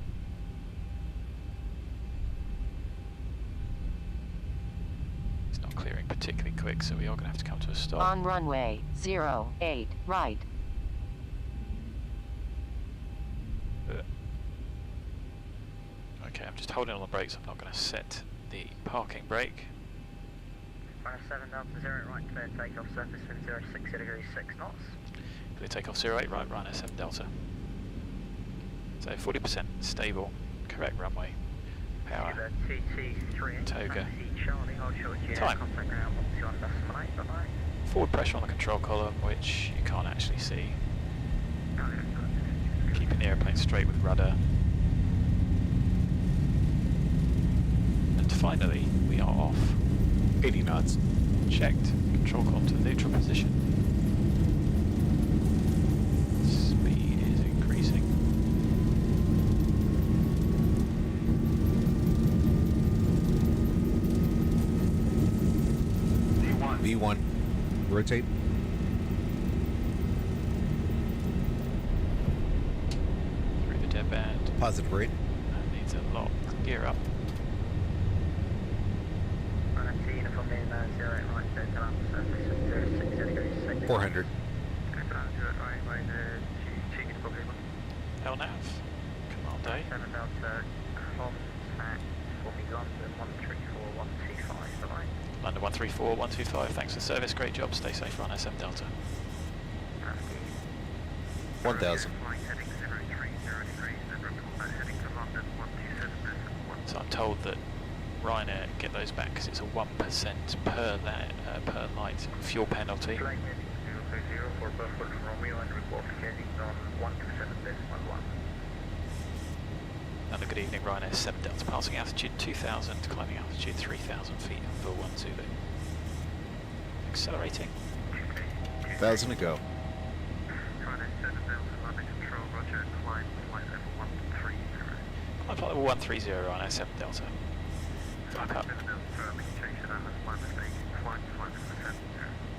It's not clearing particularly quick, so we are going to have to come to a stop. On runway 08 right. Okay, I'm just holding on the brakes. I'm not going to set the parking brake. 7 Delta 0 right, clear takeoff surface wind 060 degrees 6 knots. Clear takeoff 08 right, Ryanair 7 Delta. So 40% stable, correct runway. Power. Toga. Time. Forward pressure on the control column, which you can't actually see. Keeping the airplane straight with rudder. And finally, we are off. 80 knots. Checked. Control column to the neutral position. Speed is increasing. V1. Rotate. Through the dead band. Positive rate. That needs a lot. Gear up. 400. LNAV. Command A. 7 Delta, contact for me London 134125, bye bye. London 134125. Thanks for the service. Great job. Stay safe. Ryanair 7 Delta. 1000. So I'm told that Ryanair get those back because it's a 1% per light fuel penalty. Another good evening, Ryanair 7 Delta, passing altitude 2000, climbing altitude 3000 feet, Vulkan Zulu. Accelerating. 1000 to go. Climb flight level 130, Ryanair 7 Delta. Flap up.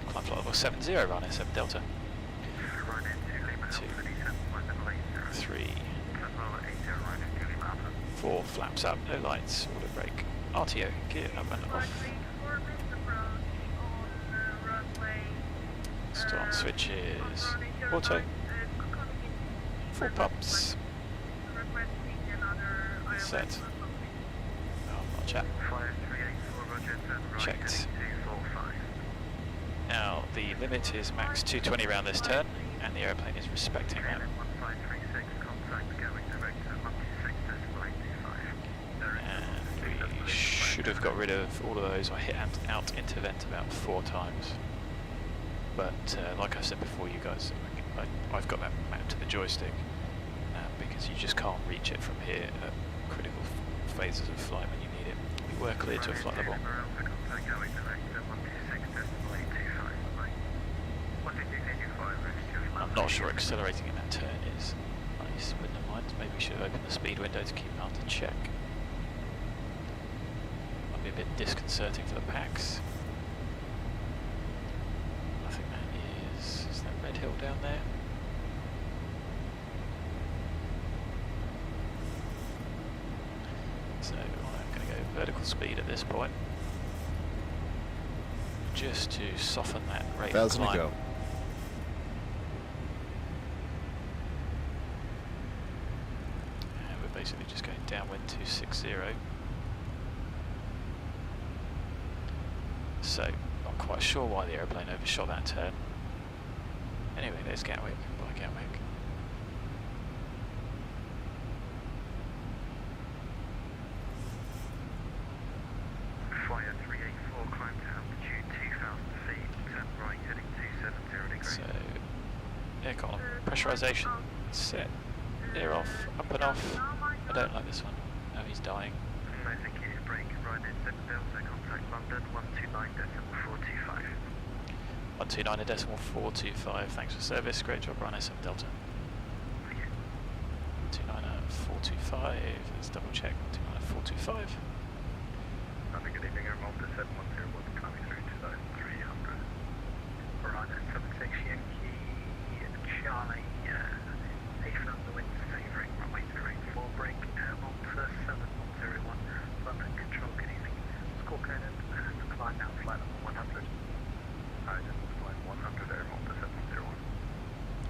Climb flight level 70, Ryanair 7 Delta. 2, 3, 4, flaps up, no lights, auto brake. RTO, gear up and off. Start switches, auto. 4 pumps. Set. Oh, not chat. Checked. Now, the limit is max 220 around this turn, and the aeroplane is respecting that. And we should have got rid of all of those. I hit out into vent about 4 times. But like I said before, you guys, I've got that mapped to the joystick because you just can't reach it from here at critical phases of flight when you need it. We were clear to a flight level. I'm not sure accelerating in that turn is nice, but never mind. Maybe we should have opened the speed window to keep it under check. Might be a bit disconcerting for the packs. I think that is that red hill down there? So I'm going to go vertical speed at this point, just to soften that rate of 1000 to climb. go. basically just going downwind 260. So, not quite sure why the aeroplane overshot that turn. Anyway, there's Gatwick, by Gatwick. Flyer 384, climb to altitude 2,000 feet, turn right heading 270 degrees. So, air column pressurization set, air off, up and off. I don't like this one. Oh, he's dying. No, thank you. Brake right in 7 Delta, contact London 129.425. 129.425. Thanks for service. Great job, Ryanair 7 Delta. 129.425. Let's double check. 129.425. Have a good evening, Air Malta 7101, climbing through to zone 300. Ryanair 76 Yankee, Charlie, A from the wind favouring runway 084, brake, Air Malta 7101, London control, good evening. Score coded and climb now, flight level 100. Flight 100, Air Malta 7101.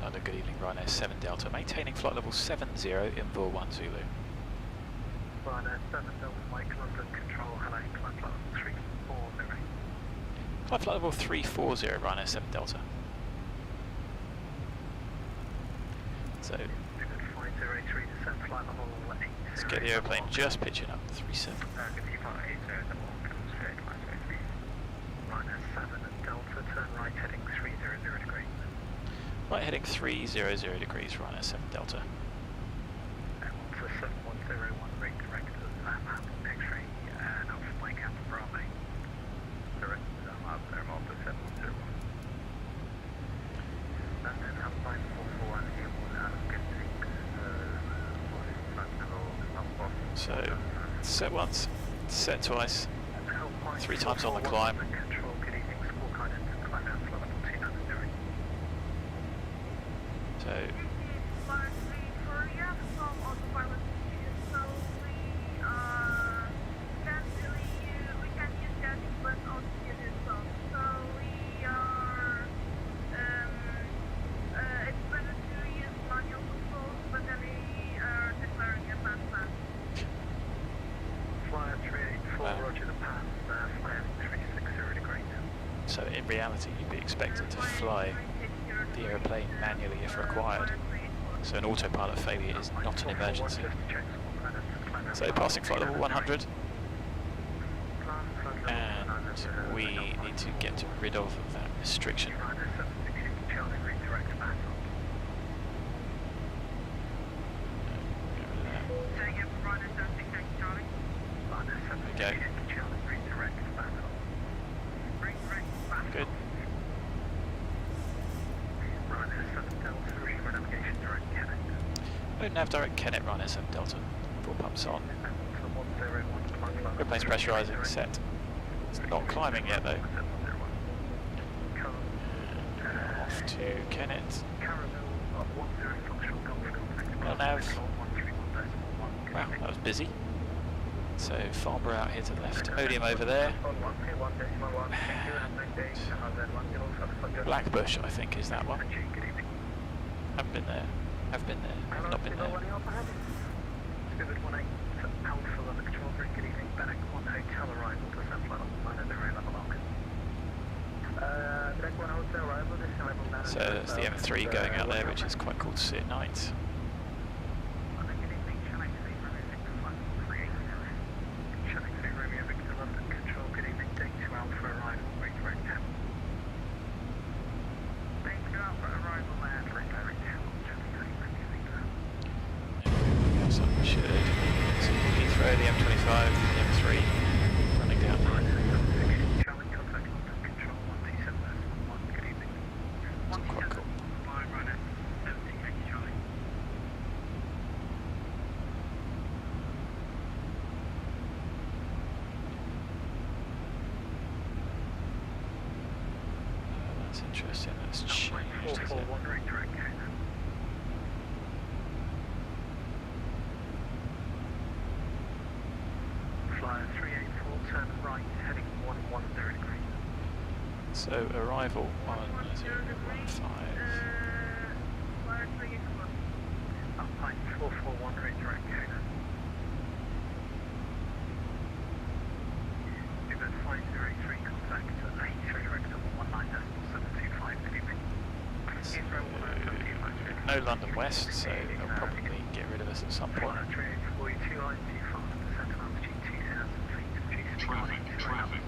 London, good evening, Ryanair 7 Delta. Maintaining flight level 70, IMVUR 1 Zulu. Ryanair 7 Delta, Mike, London control, hello, climb flight level 340. Climb flight level 340, Ryanair 7 Delta. So, let's get the aeroplane just pitching up, 37. Ryanair 7 Delta, turn right heading 300 degrees. Right heading 300 degrees, Ryanair 7 Delta. Delta 7101, ring direct to X-ray, and Alpha Mike Alpha Bravo. Direct to Air Malta 7101. And then Alpine 441, here will good things, So, set once, set twice, 3 times on the climb. Control, good evening, score guidance, climb down flight level 290. So, so in reality you'd be expected to fly the aeroplane manually if required. So an autopilot failure is not an emergency. So passing flight level 100, and we need to get rid of that restriction. There we go. Good. Oh, nav direct Kennet, Ryanair 7 Delta. 4 pumps on. Airplane's pressurising, set. It's not climbing yet though. Off to Kennet. Well, nav. Wow, that was busy. So Farnborough out here to the left. Odium over there. Blackbush, I think, is that one. Haven't been there. Have been there. Have not been there. So that's the M3 going out there, which is quite cool to see at night. The M25, the M3 running down here. It's quite cool. That's interesting, that's changed, is it? So arrival 1015. Alpine 441 range direct Canada. no London West, so they'll probably get rid of us at some point. Traffic.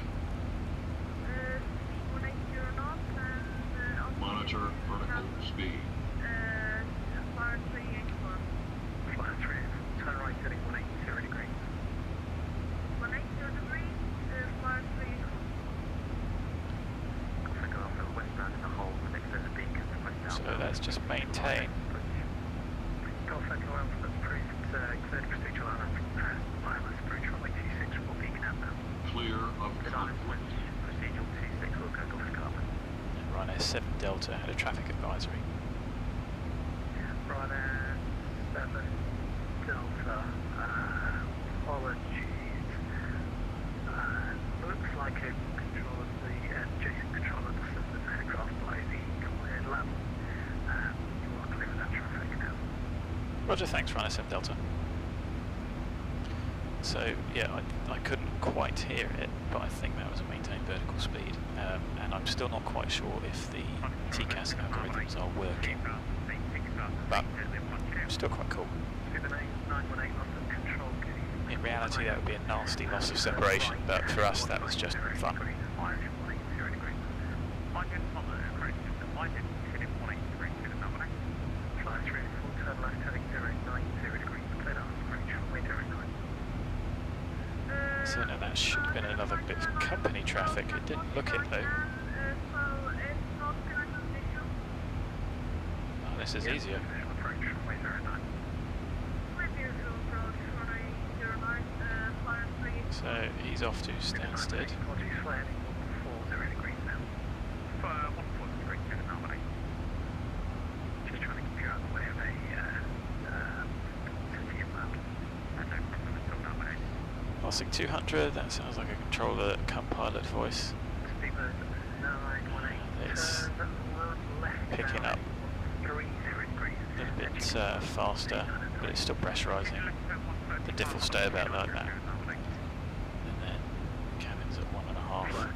Monitor vertical speed. Turn right heading 180 degrees. 180 degrees, flight 384. Go off the westbound in the hole next to the beacon. So let's just maintain. Golf Echo Alpha, approved, cleared procedural island, wireless approach runway 26 for beacon outbound. Clear of conflict. Procedural 26 will go Golf Echo Alpha. Ryanair 7 Delta had a traffic advisory. Ryanair 7 Delta, apologies. Looks like a control of the adjacent control of the system aircraft by the cleared level. You are clear of that traffic now. Roger, thanks Ryanair 7 Delta. So yeah, I couldn't quite hear it, but I think that was a maintained vertical speed, and I'm still not quite sure if the TCAS algorithms are working, but still quite cool. In reality that would be a nasty loss of separation, but for us that was just fun. So now that should have been another bit of company traffic. It didn't look it though. Oh, this is easier. So he's off to Stansted. Just trying to keep you out of the way of a city map. Passing 200, that sounds like a controller cum pilot voice. It's picking up a little bit faster, but it's still pressurising. The diff will stay about like that. And then cabin's at 1.5.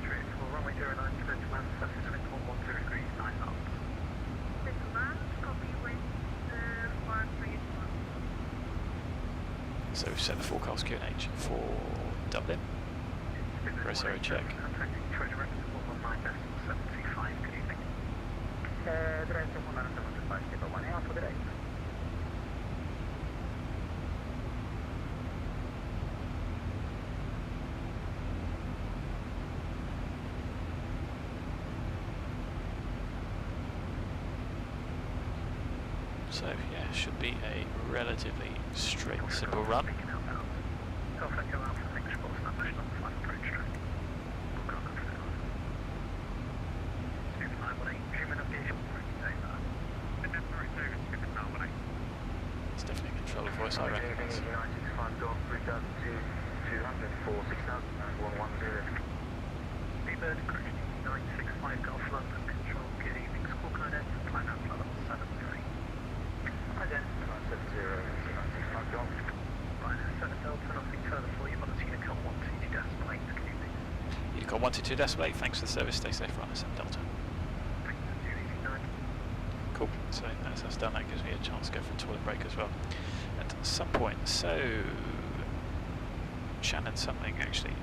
So we've set the forecast QNH for Dublin. Press aero check. So yeah, should be a relatively straight, simple run. It's definitely a controller voice, I reckon. Bird correction 965 Golf London control, good evening, school guidance, climb out level 70. Identify 70, 965 Golf. Ryanair 7 Delta, nothing further for you, but it's Unicom 122 decimal 8, good evening. Unicom 122 decimal 8, thanks for the service, stay safe, Ryanair 7 Delta. Thanks, good evening, 9. Cool, so as that's done, that gives me a chance to go for a toilet break as well at some point. So Shannon something actually,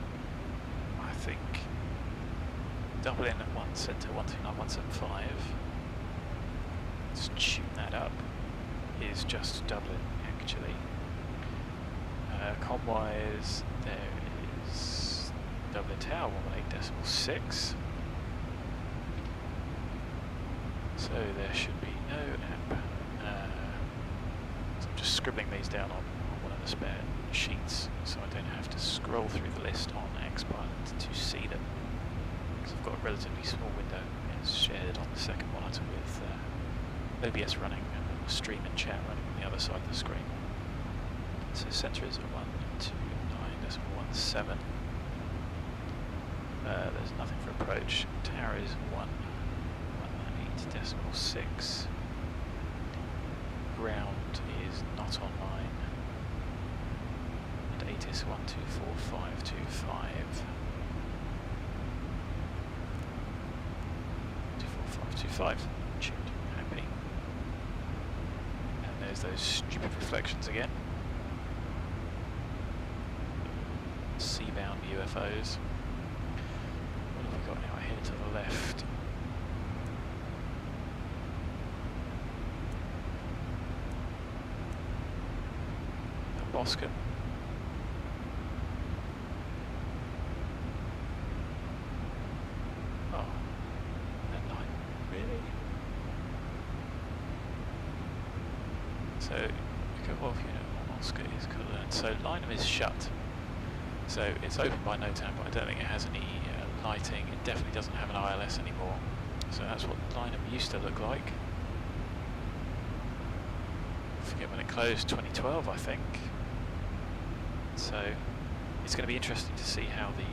I think Dublin at 1 centre 129175. Let's tune that up. Is just Dublin actually. Com-wise, there is Dublin Tower 118.6. So there should be no app. So I'm just scribbling these down on one of the spare sheets, so I don't have to scroll through the list on XPilot to see them. Because I've got a relatively small window. It's shared on the second monitor with OBS running and the stream and chat running on the other side of the screen. So centre is at 129.17. There's nothing for approach. Tower is 198.6. Ground is not online. And ATIS 124525. 24525. Tuned. Happy. there's those stupid reflections again. Sea-bound UFOs. What have we got now here to the left? A Boscombe. Oh, that line, really? So, we go off, you know, Oscar is colour, and so Lynham is shut. So it's open by NOTAM, but I don't think it has any lighting. It definitely doesn't have an ILS anymore. So that's what Lynham used to look like. I forget when it closed, 2012 I think. So it's going to be interesting to see how the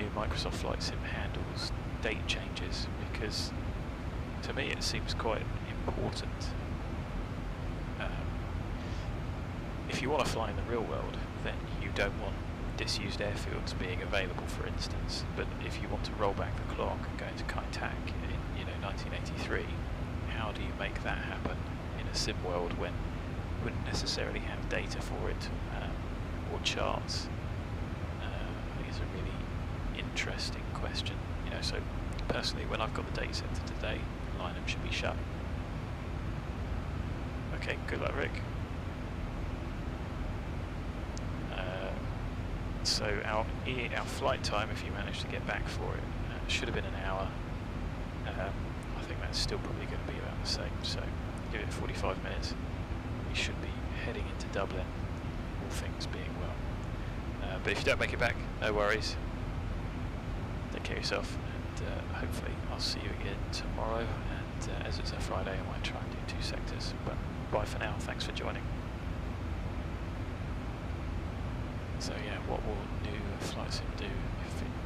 new Microsoft Flight Sim handles date changes, because to me it seems quite important. If you want to fly in the real world, then you don't want disused airfields being available, for instance. But if you want to roll back the clock and go into Kai Tak in 1983, how do you make that happen in a sim world when you wouldn't necessarily have data for it or charts? I think it's a really interesting question. You know, so personally, when I've got the date set to today, Lynham should be shut. Okay, good luck, Rick. So our flight time, if you manage to get back for it, should have been an hour. I think that's still probably going to be about the same, so give it 45 minutes. We should be heading into Dublin, all things being well. But if you don't make it back, no worries. Take care of yourself, and hopefully I'll see you again tomorrow. And as it's a Friday, I might try and do 2 sectors. But bye for now, thanks for joining. So yeah, what will new Flight Sim do?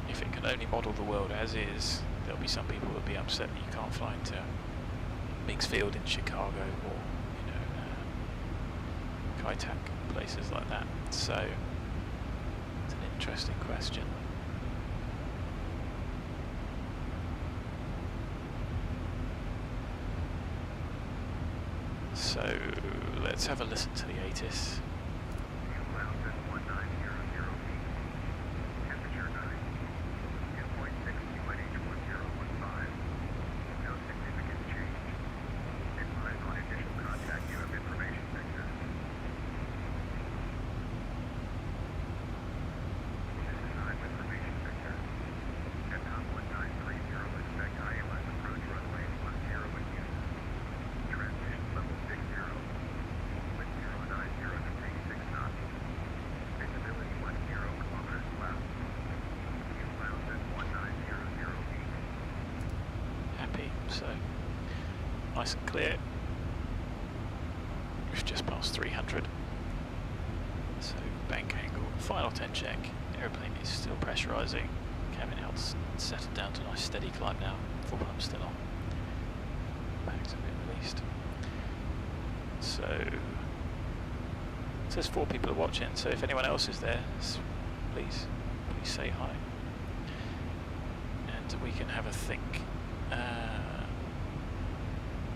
If it can only model the world as is, there'll be some people that'll be upset that you can't fly into Meigs Field in Chicago, or you know, Kai Tak, places like that. So it's an interesting question. So let's have a listen to the ATIS. So nice and clear. We've just passed 300. So bank angle, final 10 check. Aeroplane is still pressurising. Cabin out's settled down to a nice steady climb now. Full pump still on. Bags have been released. So it says 4 people are watching. So if anyone else is there, please say hi, and we can have a think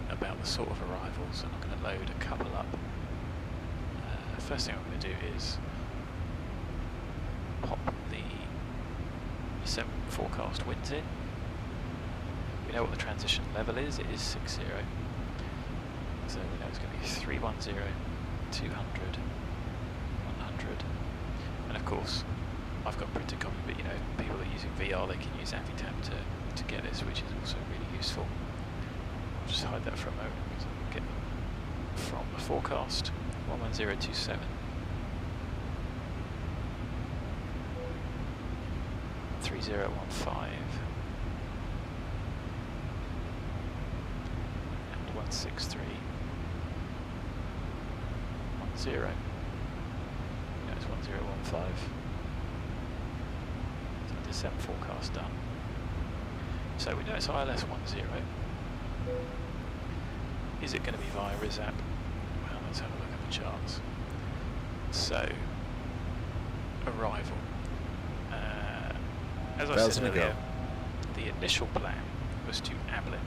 about the sort of arrivals. And I'm going to load a couple up. First thing I'm going to do is pop the 7 forecast winds in. We know what the transition level is. It is 60. So we know it's going to be 310, 200, 100, and of course I've got printed copy, but you know, people that are using VR, they can use Avitab to get this, which is also really useful. I'll just hide that for a moment because I'll get from the forecast. 11027. 3015 and 163 10. No, it's 1015. So December forecast done. So we know it's ILS 10. Is it going to be via RISAP? Well, let's have a look at the charts. So, arrival. As I said earlier, the initial plan was to ABLIN,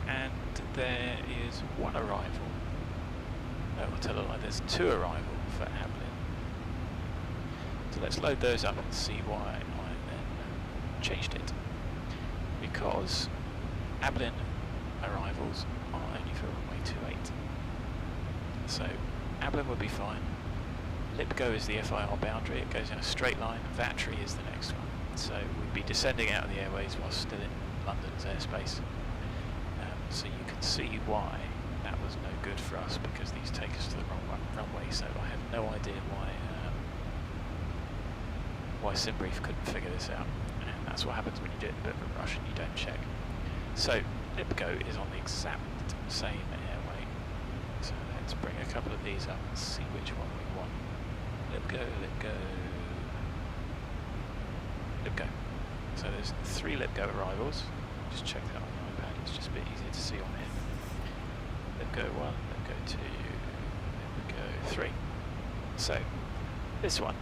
and there is one arrival I'll tell a lie, there's 2 arrival for ABLIN. So let's load those up and see why I then changed it. Because ABLIN arrivals are only for runway 28. So ABLIN would be fine. LGW is the FIR boundary, it goes in a straight line. VATSIM is the next one. So we'd be descending out of the airways while still in London's airspace. So you can see why that was no good for us, because these take us to the wrong runway. So I have no idea why SimBrief couldn't figure this out. And that's what happens when you do it in a bit of a rush and you don't check. So LGW is on the exact same airway. So let's bring a couple of these up and see which one we want. LGW. So there's 3 LGW arrivals. Just check that on the iPad, it's just a bit easier to see on here. LGW 1, LGW 2, LGW 3. So this one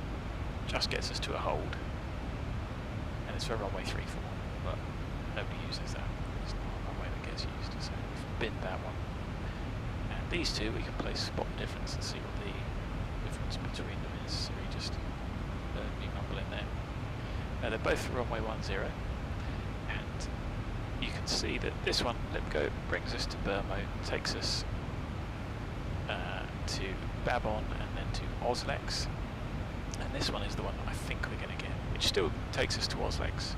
just gets us to a hold. And it's for runway 34, but nobody uses that. It's not a runway that gets used, so we've binned that one. And these 2 we can place spot difference and see what the difference between them is. So we just me mumble in there. They're both for runway 10, and you can see that this one, LGW, brings us to Burmo, takes us to Babon and then to Oslex, and this one is the one that I think we're going to get, which still takes us to Oslex,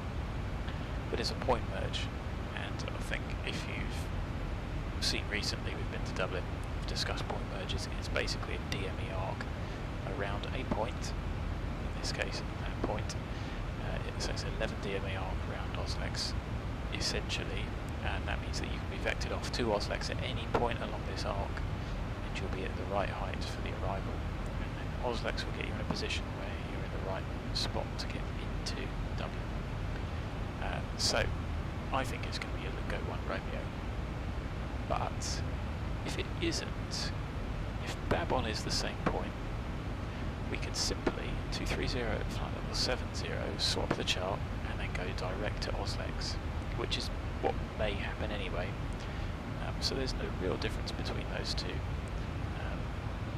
but it's a point merge. And I think if you've seen recently, we've been to Dublin, we've discussed point merges. It's basically a DME arc around a point, in this case that point. So it's 11 DME arc around Oslex, essentially, and that means that you can be vectored off to Oslex at any point along this arc, and you'll be at the right height for the arrival. And then Oslex will get you in a position where you're in the right spot to get into Dublin. So I think it's going to be a LGW 1 Romeo. But if it isn't, if Babon is the same point, we could simply 230 at flight level 70 swap the chart and then go direct to Oslex, which is what may happen anyway. So there's no real difference between those 2.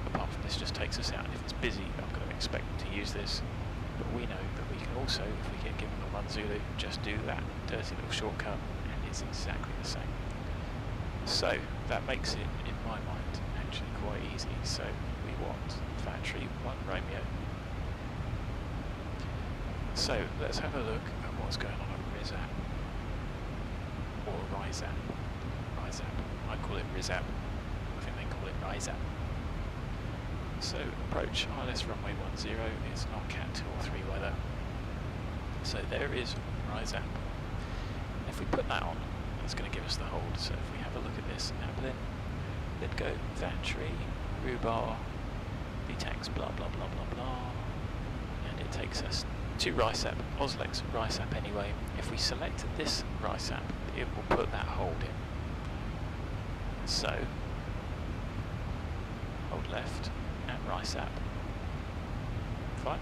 Apart from this just takes us out. If it's busy, I'm going to expect to use this, but we know that we can also, if we get given a 1 Zulu, just do that dirty little shortcut, and it's exactly the same. So that makes it, in my mind, actually quite easy. So we want VATSIM 1 Romeo. So let's have a look at what's going on at RIZAP, or RIZAP. I call it RIZAP. I think they call it RIZAP. So approach ILS runway 10 is not Cat 2 or 3 weather. So there is RIZAP. If we put that on, that's going to give us the hold. So if we have a look at this, ABLIN, LGW, VATSIM, vRYR, VTEX, blah blah blah blah blah, and it takes us to RIZAP, Oslex RIZAP anyway. If we select this RIZAP, it will put that hold in. So hold left and RIZAP. Fine.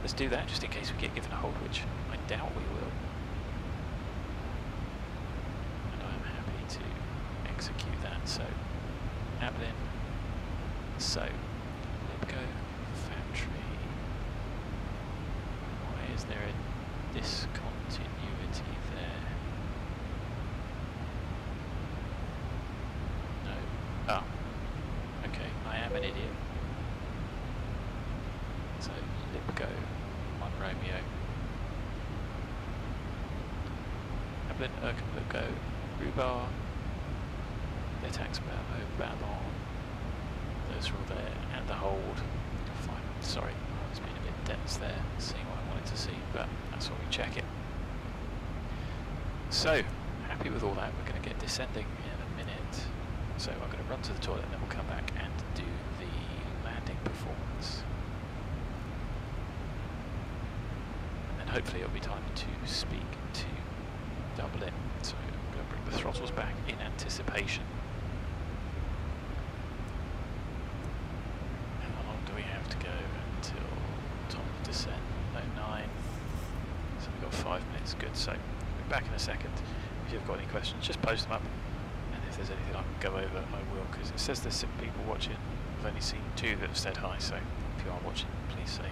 Let's do that just in case we get given a hold, which I doubt we will. And I am happy to execute that. So ABLIN. So LGW, VATSIM. Why is there a discontinuity there? No. Ah. Okay, I am an idiot. So LGW 1 Romeo. ABLIN, LGW, vRYR, VTEX, Babon. Those are all there, and the hold. Fine. Sorry, it's been a bit dense there, seeing what I wanted to see, but that's why we check it. So, happy with all that. We're going to get descending in a minute. So I'm going to run to the toilet and then we'll come back and do the landing performance. And then hopefully it'll be time to speak to Dublin. So I'm going to bring the throttles back in anticipation. How long do we have to go until top of descent? No, 9. So we've got 5 minutes. Good. So we'll be back in a second. If you've got any questions, just post them up. And if there's anything I can go over, I will, because it says there's some people watching I've only seen 2 that have said hi, so if you are watching, please say hi.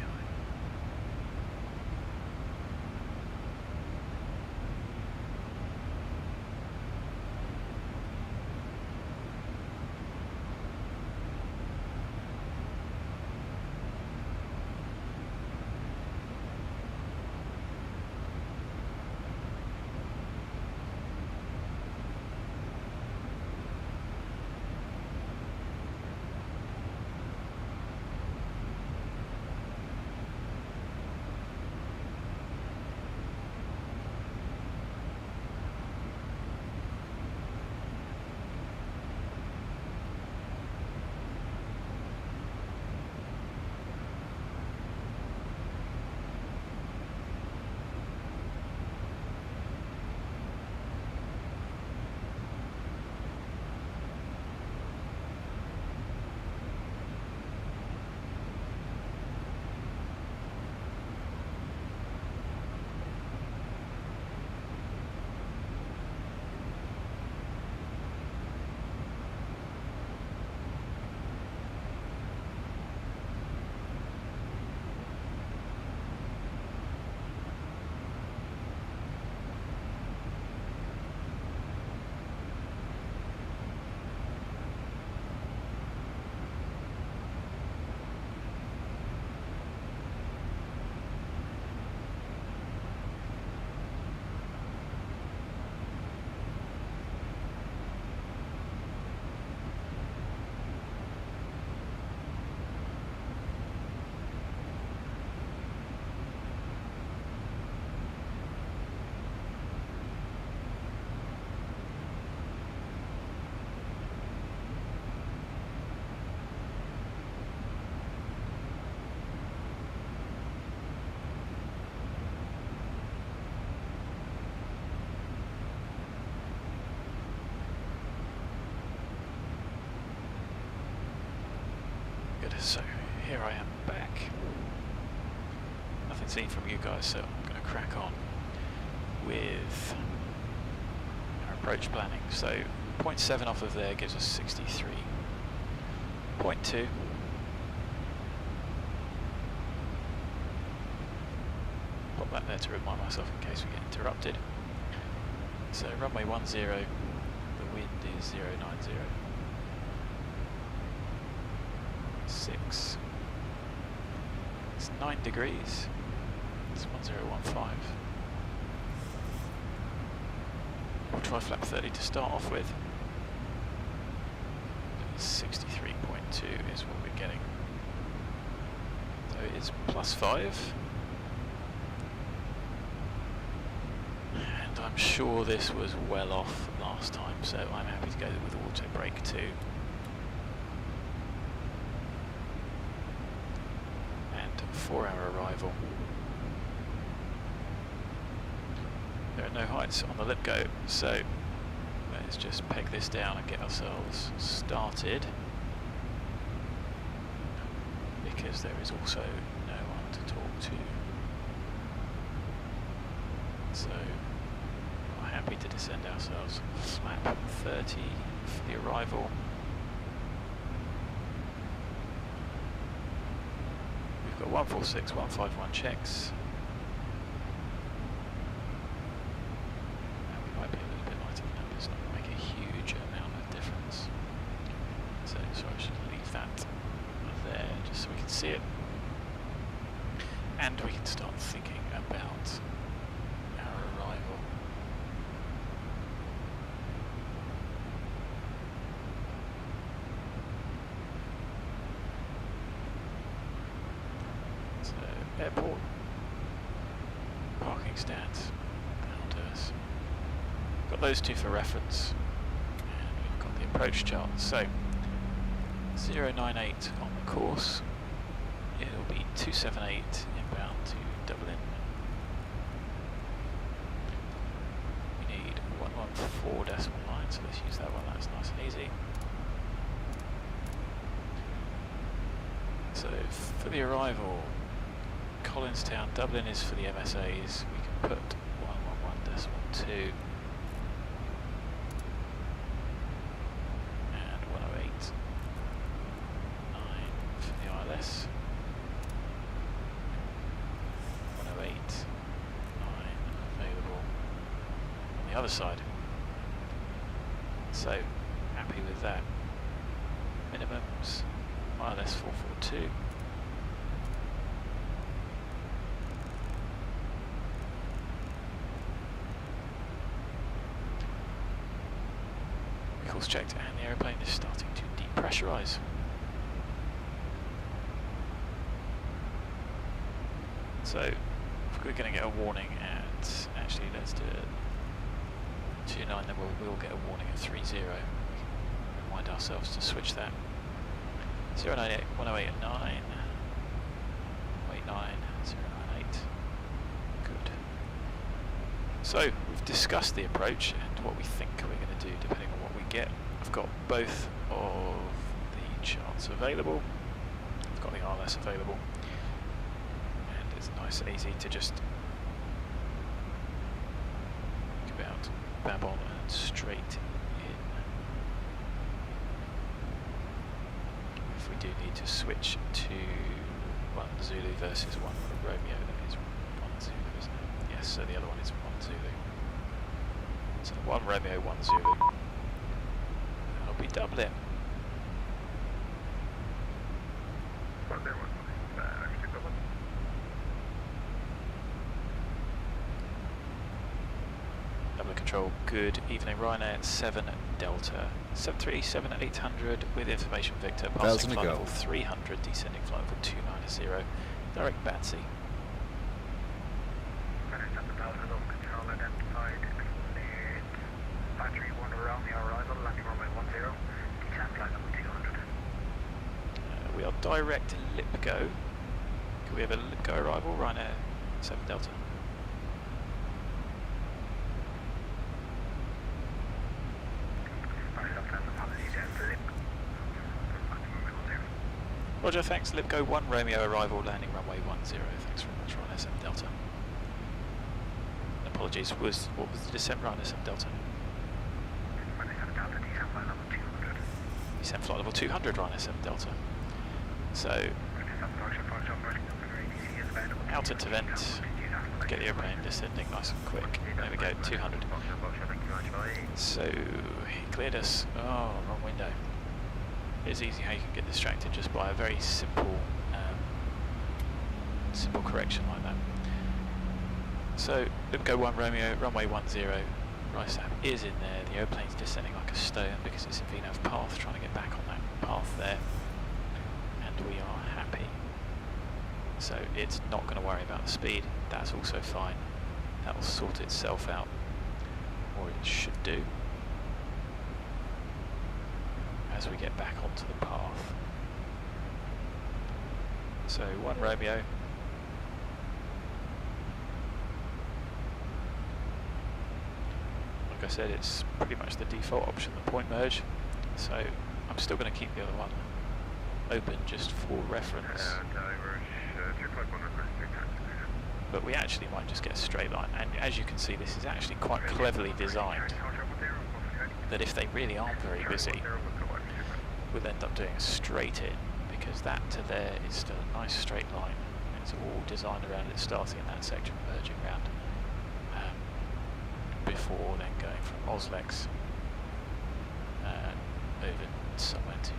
So here I am back. Nothing seen from you guys, so I'm going to crack on with our approach planning. So 0.7 off of there gives us 63.2. Pop that there to remind myself in case we get interrupted. So runway 10, the wind is 090. 6. It's 9 degrees. It's 1015. We'll try flap 30 to start off with. 63.2 is what we're getting. So it's +5. And I'm sure this was well off last time, so I'm happy to go with auto brake too. For our arrival. There are no heights on the lip go, so let's just peg this down and get ourselves started, because there is also no one to talk to. So we're happy to descend ourselves flap 30 for the arrival. Got 146, 151 checks. And we might be a little bit light on the numbers, not going to make a huge amount of difference. So I should leave that there just so we can see it. And we can start thinking about our arrival. Airport, parking stands, that'll do us. Got those 2 for reference, and we've got the approach chart. So 098 on the course, it'll be 278 inbound to Dublin. We need 114 decimal line, so let's use that one, that's nice and easy. So for the arrival, Collinstown, Dublin is for the MSAs. We can put 111.2 and 108.9. other side. So happy with that. Minimums, wireless 442. Vehicles checked and the aeroplane is starting to depressurize. So if we're going to get a warning at, actually let's do it 29, then we'll get a warning at 30. We can remind ourselves to switch that. 098, 108 at 9, 89, 098, good. So we've discussed the approach and what we think we're going to do depending on what we get. I've got both of the charts available, I've got the RLS available, and it's nice and easy to just bab on and straight in. If we do need to switch to 1 Zulu versus 1 Romeo, that is 1 Zulu, isn't it? Yes, so the other one is 1 Zulu. So 1 Romeo, 1 Zulu. That'll be Dublin. Control, good evening, Ryanair 7 Delta, 737-800 with information Victor, passing flight level 300, descending flight level 290, direct BATSIM. Control identified, cleared, battery 1 Romeo arrival, landing runway 10, descend flight level 200. We are direct Lipgo. Can we have a Lipgo arrival, Ryanair 7 Delta? Roger, thanks. Lipgo 1 Romeo arrival, landing runway 10. Thanks very much, Ryanair 7 Delta. And apologies, what was the descent, Ryanair 7 Delta? Descent flight level 200, Ryanair 7 Delta. So, out into vent, get the airplane descending nice and quick. There we go, 200. So, he cleared us. Oh, wrong window. It's easy how you can get distracted just by a very simple simple correction like that. So, Lipgo 1 Romeo, runway 10, RISAP is in there, the airplane's descending like a stone because it's in VNAV path, trying to get back on that path there, and we are happy. So it's not going to worry about the speed, that's also fine, that will sort itself out, or it should do, as we get back onto the path. So 1 Romeo, like I said, it's pretty much the default option, the point merge, so I'm still going to keep the other one open just for reference. But we actually might just get a straight line, and as you can see this is actually quite cleverly designed, that if they really aren't very busy, we'll end up doing a straight in, because that to there is still a nice straight line. It's all designed around it starting in that section, merging around before then going from Oslex over somewhere to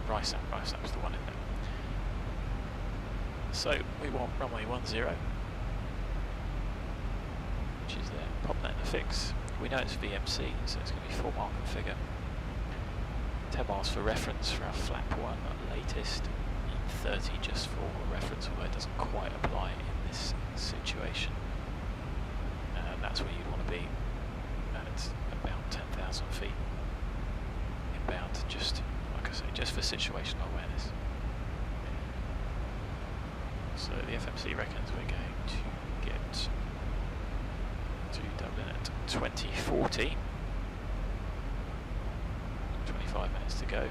RISAP. RISAP's the one in there. So we want runway 10, which is there. Pop that in the fix. We know it's VMC, so it's going to be 4 mile configure. 10 miles for reference for our flap 1 latest, and 30 just for reference, although it doesn't quite apply in this situation. And that's where you'd want to be at about 10,000 feet inbound, just like I say, just for situational awareness. So the FMC reckons we're going to get to Dublin at 2040. 25 minutes to go.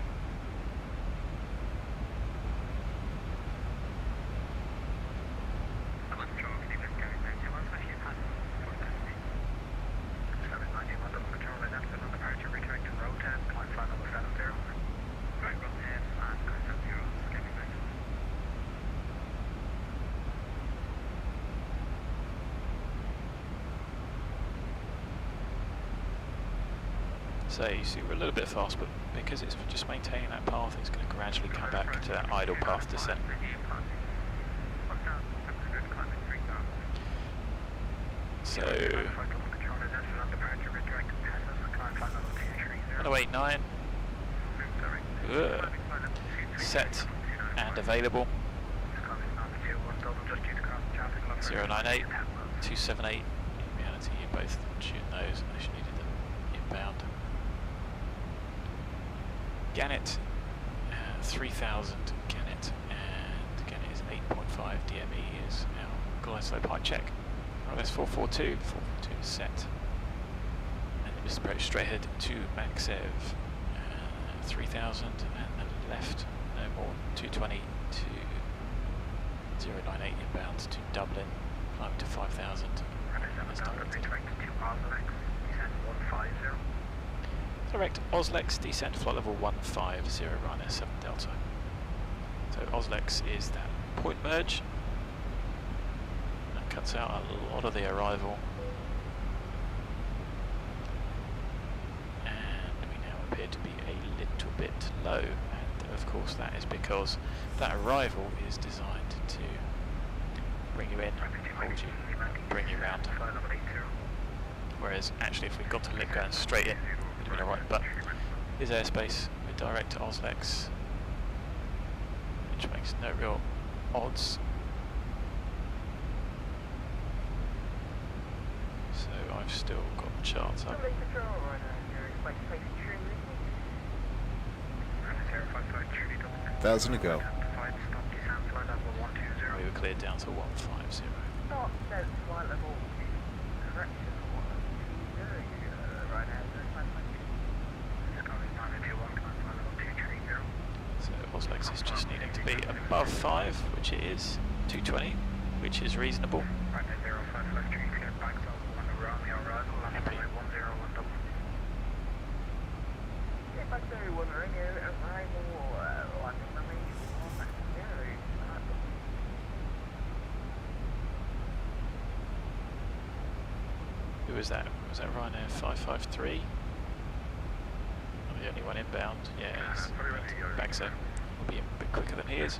So you see we're a little bit fast, but because it's just maintaining that path, it's going to gradually come back to that idle path descent. So 1089 set and available. 098 278. In reality, you both tune those unless you needed them inbound. Gannett 3000 Gannett, and Gannett is 8.5 DME is our glide slope height check. RS 442 is set. And just approach straight ahead to Maxev 3000 and then left no more 220 to 098 inbound to Dublin, climb to 5000. Direct Oslex, descent flight level 150, Ryanair 7 Delta. So Oslex is that point merge. That cuts out a lot of the arrival. And we now appear to be a little bit low. And of course that is because that arrival is designed to bring you in, hold you, bring you round. Whereas actually if we got to Lip going straight in, would have been alright, but is airspace, we're direct to Oslex, which makes no real odds. So I've still got the charts up. Thousand to go. We were cleared down to 150. So Oslex is just needing to be above 5, which it is, 220, which is reasonable. Happy. Who was that? Was that Ryanair 553? I'm the only one inbound. Yeah, he's back so we'll be a bit quicker than he is.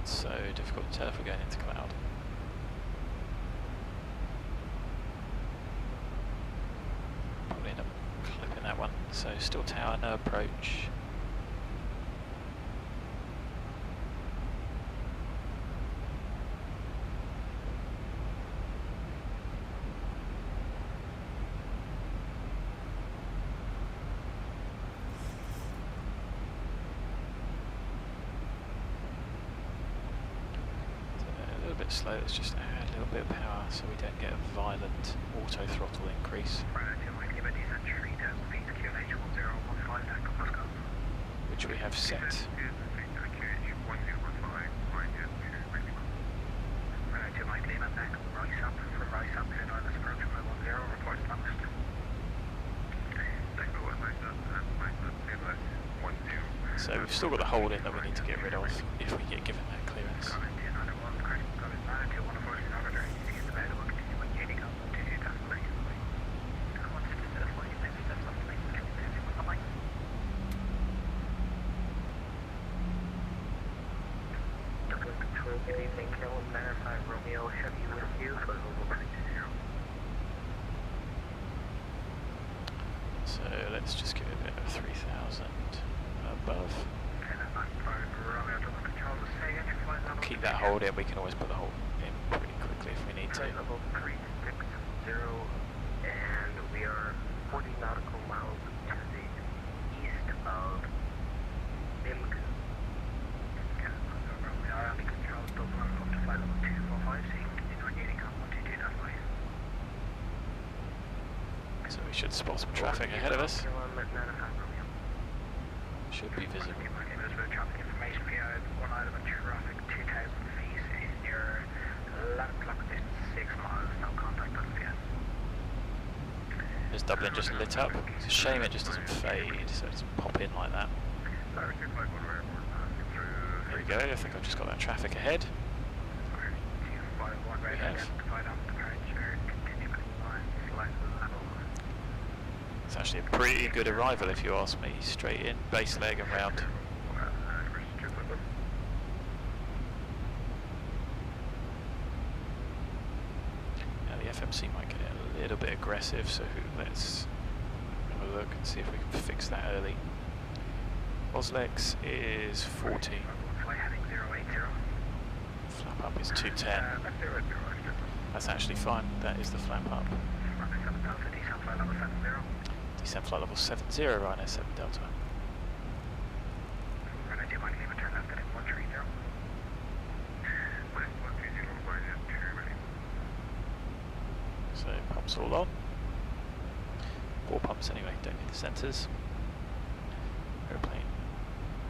It's so difficult to tell if we're going into cloud. Probably end up clipping that one. So still tower, no approach. Slow, let's just add a little bit of power so we don't get a violent auto throttle increase, which we have set. So we've still got the hold in that we need to get rid of if we get given that clearance. So let's just give it a bit of 3000 above. Keep that hold in, we can always put the hold in pretty quickly if we need to. Level 360, and we are 40 nautical miles to the east of IMVUR. We are under control of Dublin up to flight level 245, so you can continue navigating on 122 that way. So we should spot some traffic ahead of us. Should be visible. Traffic information for you. One item of traffic, 2,000 feet in your 11 o'clock distance, 6 miles, no contact on the Is Dublin just lit up? It's a shame it just doesn't fade, so it doesn't pop in like that. There we we go, I think I've just got that traffic ahead. 251 We radar have. identified on departure, continue climb, select level. It's actually a pretty good arrival if you ask me, straight in, base leg and round. Now the FMC might get a little bit aggressive, so let's have a look and see if we can fix that early. Oslex is 40. Flight heading 080. Flap up is 210. Left 080. That's actually fine. That is the flap up. Runway 7 Delta, descent flight level 70. Descent flight level 70, Ryanair 7 Delta. Runway 2 Mike Lima, turn left heading 130. Mike 130, Ryanair 2 ready. So pumps all on. 4 pumps anyway, don't need the centres. Aeroplane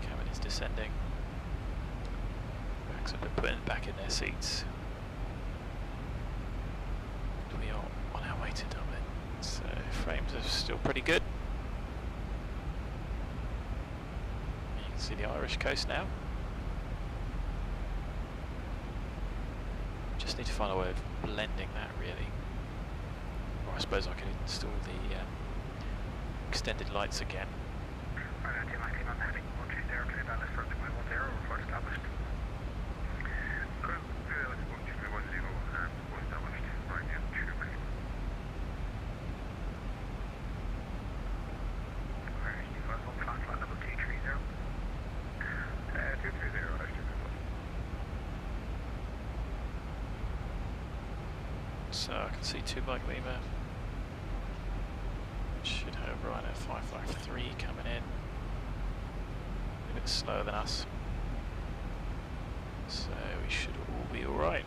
cabin is descending. Backs up and putting back in their seats. We are on our way to Dublin. So frames are still pretty good. You can see the Irish coast now. Just need to find a way of blending that really. Or I suppose I could install the extended lights again. Ryanair 2 Mike Lima, heading 130, clear ballast for 2.10, report established. Good, let's go 2.10 and report established. Ryanair 2 Mike Lima. Flight level 230. 230, that's 230. So I can see 2 Mike Lima. Should have Ryanair 553 coming in. A bit slower than us. So we should all be alright.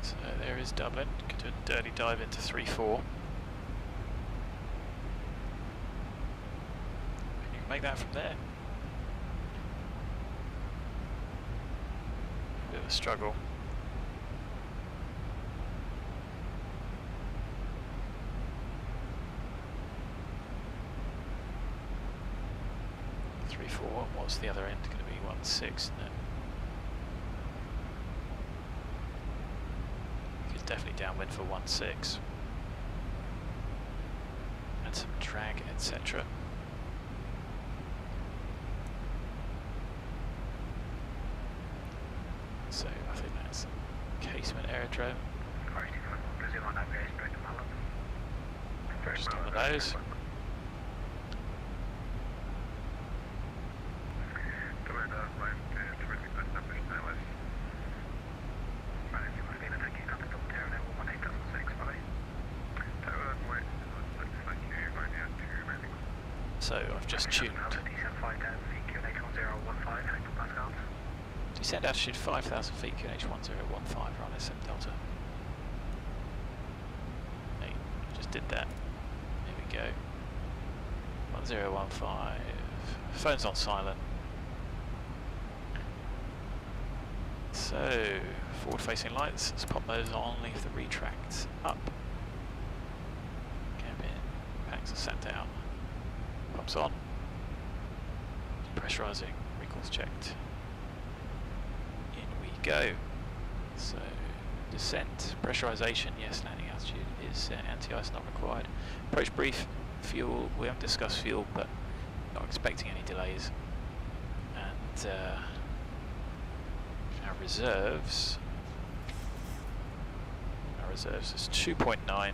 So there is Dublin. Could do a dirty dive into 3-4. You can make that from there. Bit of a struggle. What's the other end going to be? 1.6, isn't it? It's definitely downwind for 1.6. And some drag, etc. So I think that's Casement Aerodrome. Just on the nose. So I've just tuned. Descent altitude 5,000 feet, QNH 1015, Ryanair 7 Delta. Hey, just did that. There we go. 1015. Phone's on silent. So, forward facing lights, let's pop those on, leave the retracts up. Cabin, packs are sat down. Pumps on. Pressurising, recalls checked. In we go. So, descent, pressurisation, yes, landing altitude is anti-ice not required. Approach brief, fuel, we haven't discussed fuel, but not expecting any delays. And our reserves reserves is 2.9 or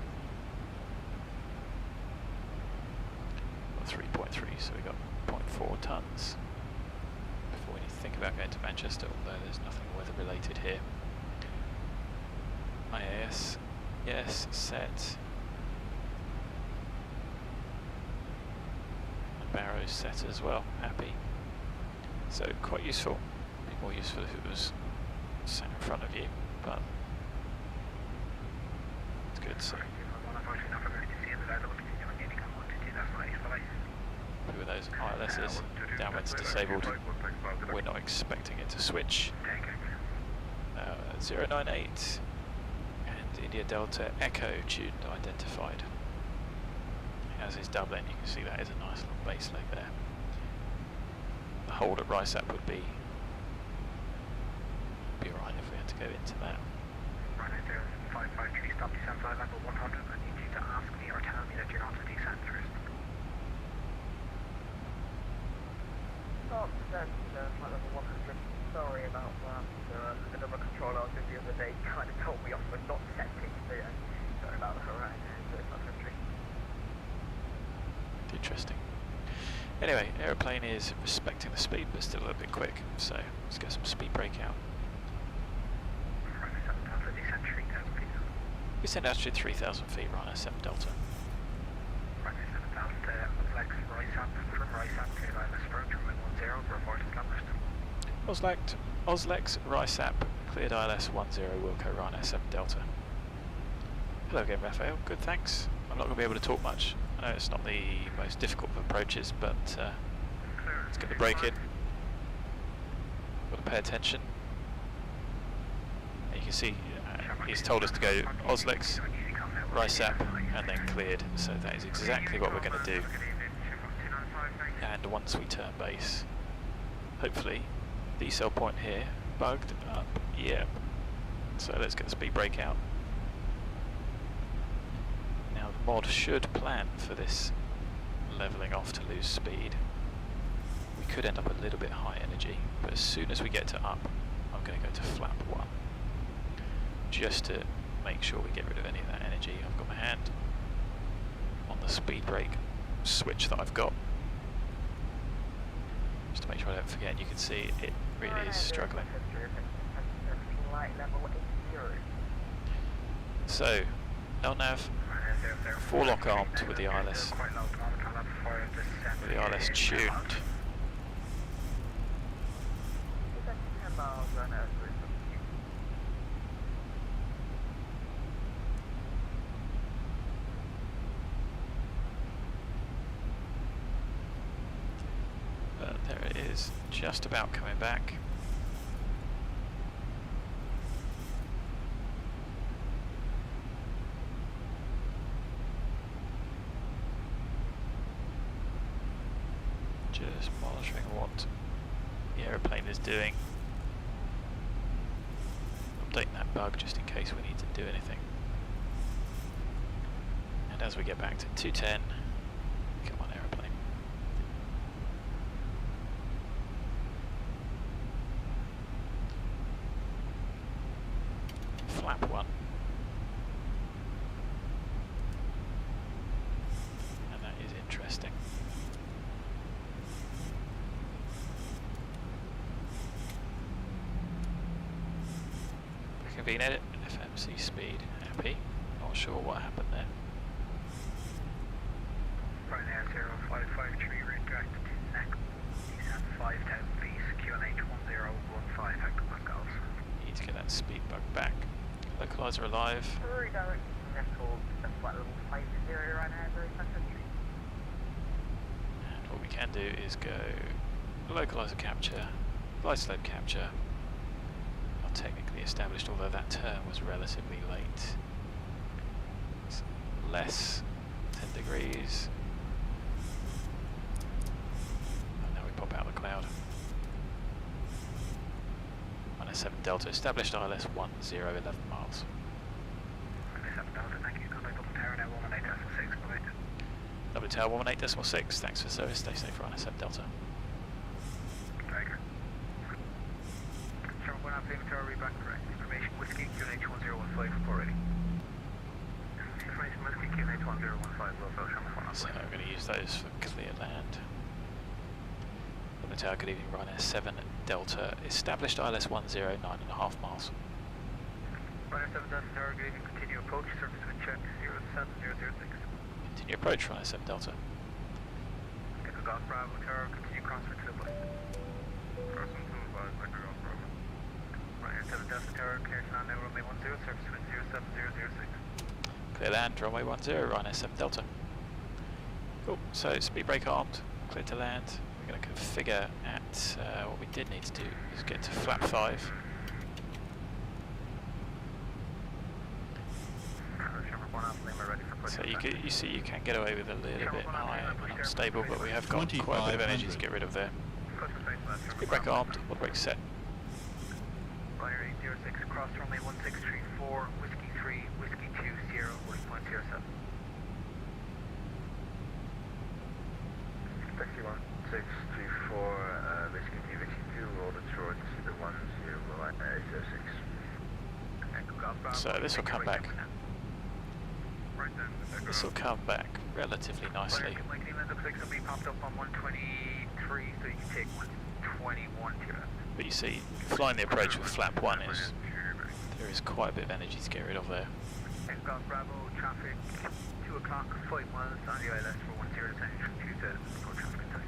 3.3, so we got 0.4 tons before we need to think about going to Manchester, although there's nothing weather related here. IAS, yes, set. And Barrow's set as well, happy. So quite useful. Be more useful if it was sat in front of you, but it's good. So with those ILSs, downwinds disabled, we're not expecting it to switch. 098 and India Delta Echo tune identified, as is Dublin. You can see that is a nice little base leg there. The hold at RISAP would be alright if we had to go into that. Right, 553, stop descent flight level 100. I need you to ask me or tell me that you're not a descent first. Stop descent flight level 100. Sorry about that. Another controller I was with the other day kind of told me off for not setting, so yeah, sorry about that. Alright, Interesting. Anyway, aeroplane is respecting the speed but still a little bit quick, so let's get some speed breakout. We send altitude 3,000 feet, Ryanair 7 Delta. Ryanair 7 Delta, Oslex, RISAP, from RISAP, clear ILS approach, runway 10, report established. Oslex, RISAP, cleared ILS 10, Wilco, Ryanair 7 Delta. Hello again, Raphael. Good, thanks. I'm not going to be able to talk much. I know it's not the most difficult of approaches, but let's get the brake in. Got to pay attention. And you can see he's told us to go Oslex, RISAP, and then cleared. So that is exactly what we're going to do. And once we turn base, hopefully, the cell point here bugged up. Yep. So let's get the speed brake out. Now the mod should plan for this levelling off to lose speed. We could end up a little bit high energy, but as soon as we get to up, I'm going to go to flap 1. Just to make sure we get rid of any of that energy. I've got my hand on the speed brake switch that I've got, just to make sure I don't forget. And you can see it really is struggling. So, LNAV, 4 lock armed with the ILS, tuned. But there it is, just about coming back. Just monitoring what the aeroplane is doing. Updating that bug just in case we need to do anything. And as we get back to 210, come on aeroplane. Flap 1. And that is interesting. Convene edit, FMC speed, happy. Not sure what happened there. Ryanair 0553, route direct to next, descent 5,000 feet, QNH 1015, hectopascals. Golf. Need to get that speed bug back. Localizer alive. Redirect Nettle, that's flight level 50 Ryanair, very fantastic. And what we can do is go localizer capture, glide slope capture. Not technically established, although that turn was relatively late. It's less 10 degrees. And now we pop out of the cloud. 7 Delta, established ILS 1011 miles. 7 Delta, thank you. Contact Double Tower now 118.6, bye. Double Tower 118.6, thanks for the service, stay safe for ILS 7 Delta. Tiger. Sure, we're not feeling to our read back correct. Information, Whiskey, QNH 1015, report ready. use those for clear land. London Tower, good evening, Ryanair 7 Delta. Established ILS 10, 9.5 miles. Ryanair 7 Delta Tower, good evening, continue approach, service wind check 07006. Continue approach, Ryanair 7 Delta. Echo Golf Bravo Tower, continue crosswind to the bus. Crosswind to the bus, Echo Golf Bravo. Ryanair 7 Delta Tower, clear to land now, runway 10, service wind 07006. Clear land, runway 10, Ryanair 7 Delta. Cool, so speed brake armed, clear to land. We're going to configure at, what we did need to do is get to flap 5. So you see you can get away with a little bit high and unstable, but we have got quite a bit of energy to get rid of there. Speed brake armed, water brake set. Ryanair 806, cross runway 1634, Whiskey 3, Whiskey 2, Sierra 1.07. Taxi 1634, Whiskey 2, Whiskey 2, roll it short to the 10, Ryanair 806. So this will come back. This will come back relatively nicely. Looks like somebody popped up on 123, so you can take 121 here. But you see, flying the approach with flap 1 is, there is quite a bit of energy to get rid of there. Golf Bravo, traffic, 2 o'clock, 5 miles on the ILS for 10 destination, 2 to go traffic inside.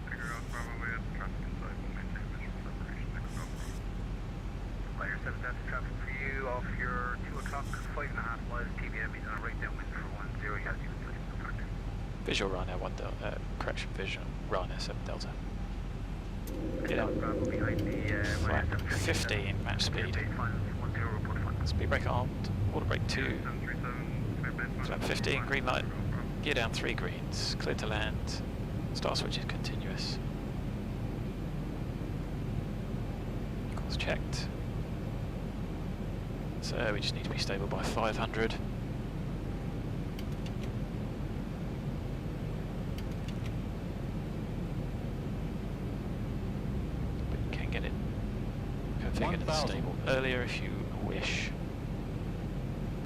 Golf Bravo, we have traffic inside, we'll maintain visual separation, Ryanair 7 Delta traffic for you off your 2 o'clock, 5.5 miles, TBM is on a right downwind for 10, you have you inside. Visual Ryanair 1 Delta, correction, visual Ryanair 7 Delta. Get up. Flap 15, match speed. Speed brake armed, water brake 2. Flap 15, green light. Gear down 3 greens, clear to land. Start switch is continuous. Course checked. So we just need to be stable by 500. But you can get it configured and stable earlier if you wish.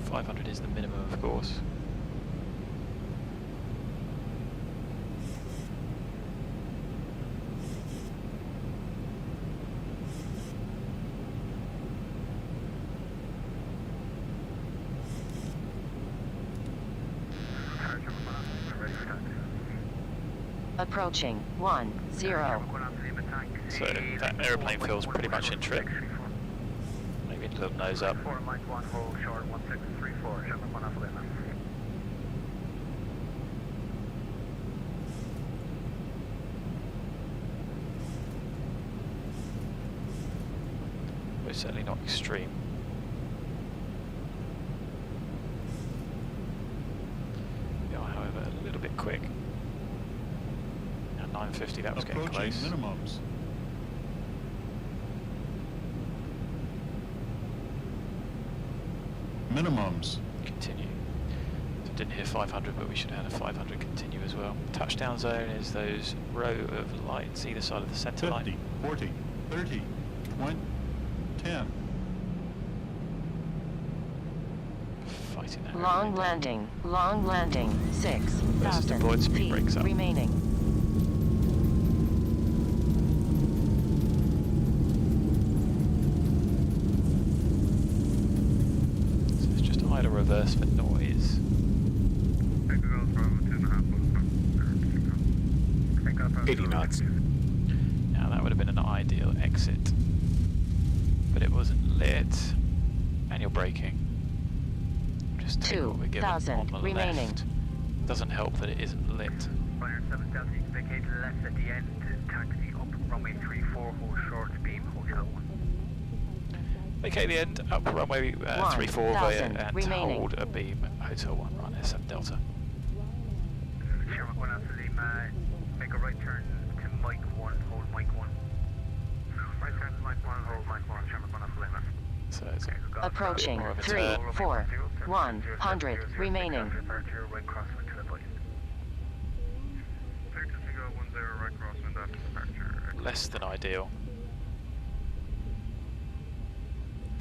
500 is the minimum, of course. Approaching 10. So that aeroplane feels pretty much in trip. Maybe a little nose up. 4 Mike 1, hold short 1634, Sherman 1 off limit. We're certainly not extreme. We are, however, a little bit quick. At 950, that was getting close. Minimums. Minimums. Continue. So didn't hear 500, but we should have had a 500 continue as well. Touchdown zone is those row of lights either side of the centre 50, line. 40, 30, 20, 10. Fighting that. Long landing, 6,000 deployed, speed feet brakes up. remaining. So it's just idle reverse for noise. 80 knots. Now that would have been an ideal exit, but it wasn't lit. Manual braking. Just take what we're given 2,000 on the remaining. left. Doesn't help that it isn't lit. Ryanair 7 Delta, you can vacate to the left at the end, taxi up runway 34, hold short, beam, hotel 1. Vacate the end, up runway 34 via 1,000 and remaining. hold a beam, hotel 1, Ryanair 7 Delta. Sherman 1 Alpha Lima, make a right turn to Mike 1, hold Mike 1. Right turn to Mike 1, hold Mike 1, Sherman 1 Alpha Lima. So it's Approaching more of a 3, turn. 4, 100 remaining. Departure, right crosswind to the bite. Less than ideal.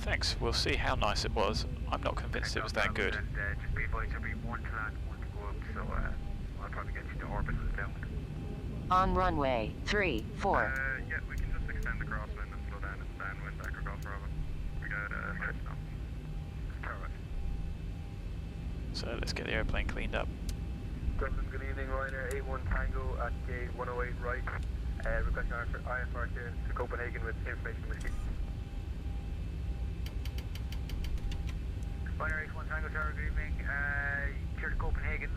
Thanks, we'll see how nice it was. I'm not convinced it was that good. Just be advised, there'll be 1 to land, 1 to go up, so I'll probably get you to orbit with the downwind. On runway 34. Yeah, we can just extend the crosswind and slow down its downwind back across Bravo. We got 5 knots. Alright. So let's get the airplane cleaned up. Dublin, good evening, Ryanair 81 Tango at gate 108 right. Requesting IFR clearance to Copenhagen with information whiskey. Ryanair 81 Tango Tower, good evening. Clear to Copenhagen.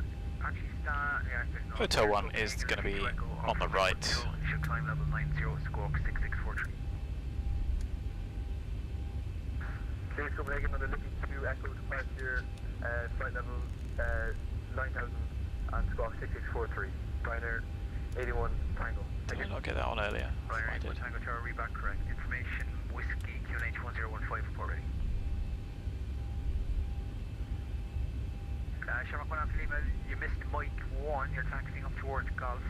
Actually start, yeah, no, Hotel 1 is going to be on the right. Should climb level 90, squawk 6643. Clear to Copenhagen, and they're looking to echo departure, flight level 9000 and squawk 6643. Ryanair 81 Tango. Did I not get that on earlier? I Ryanair 81 did. Tango Tower, read back correct. Information, whiskey, QNH 1015, report ready. Shamrock 1 Alpha Lima, you missed Mike 1, you're taxiing up towards Golf.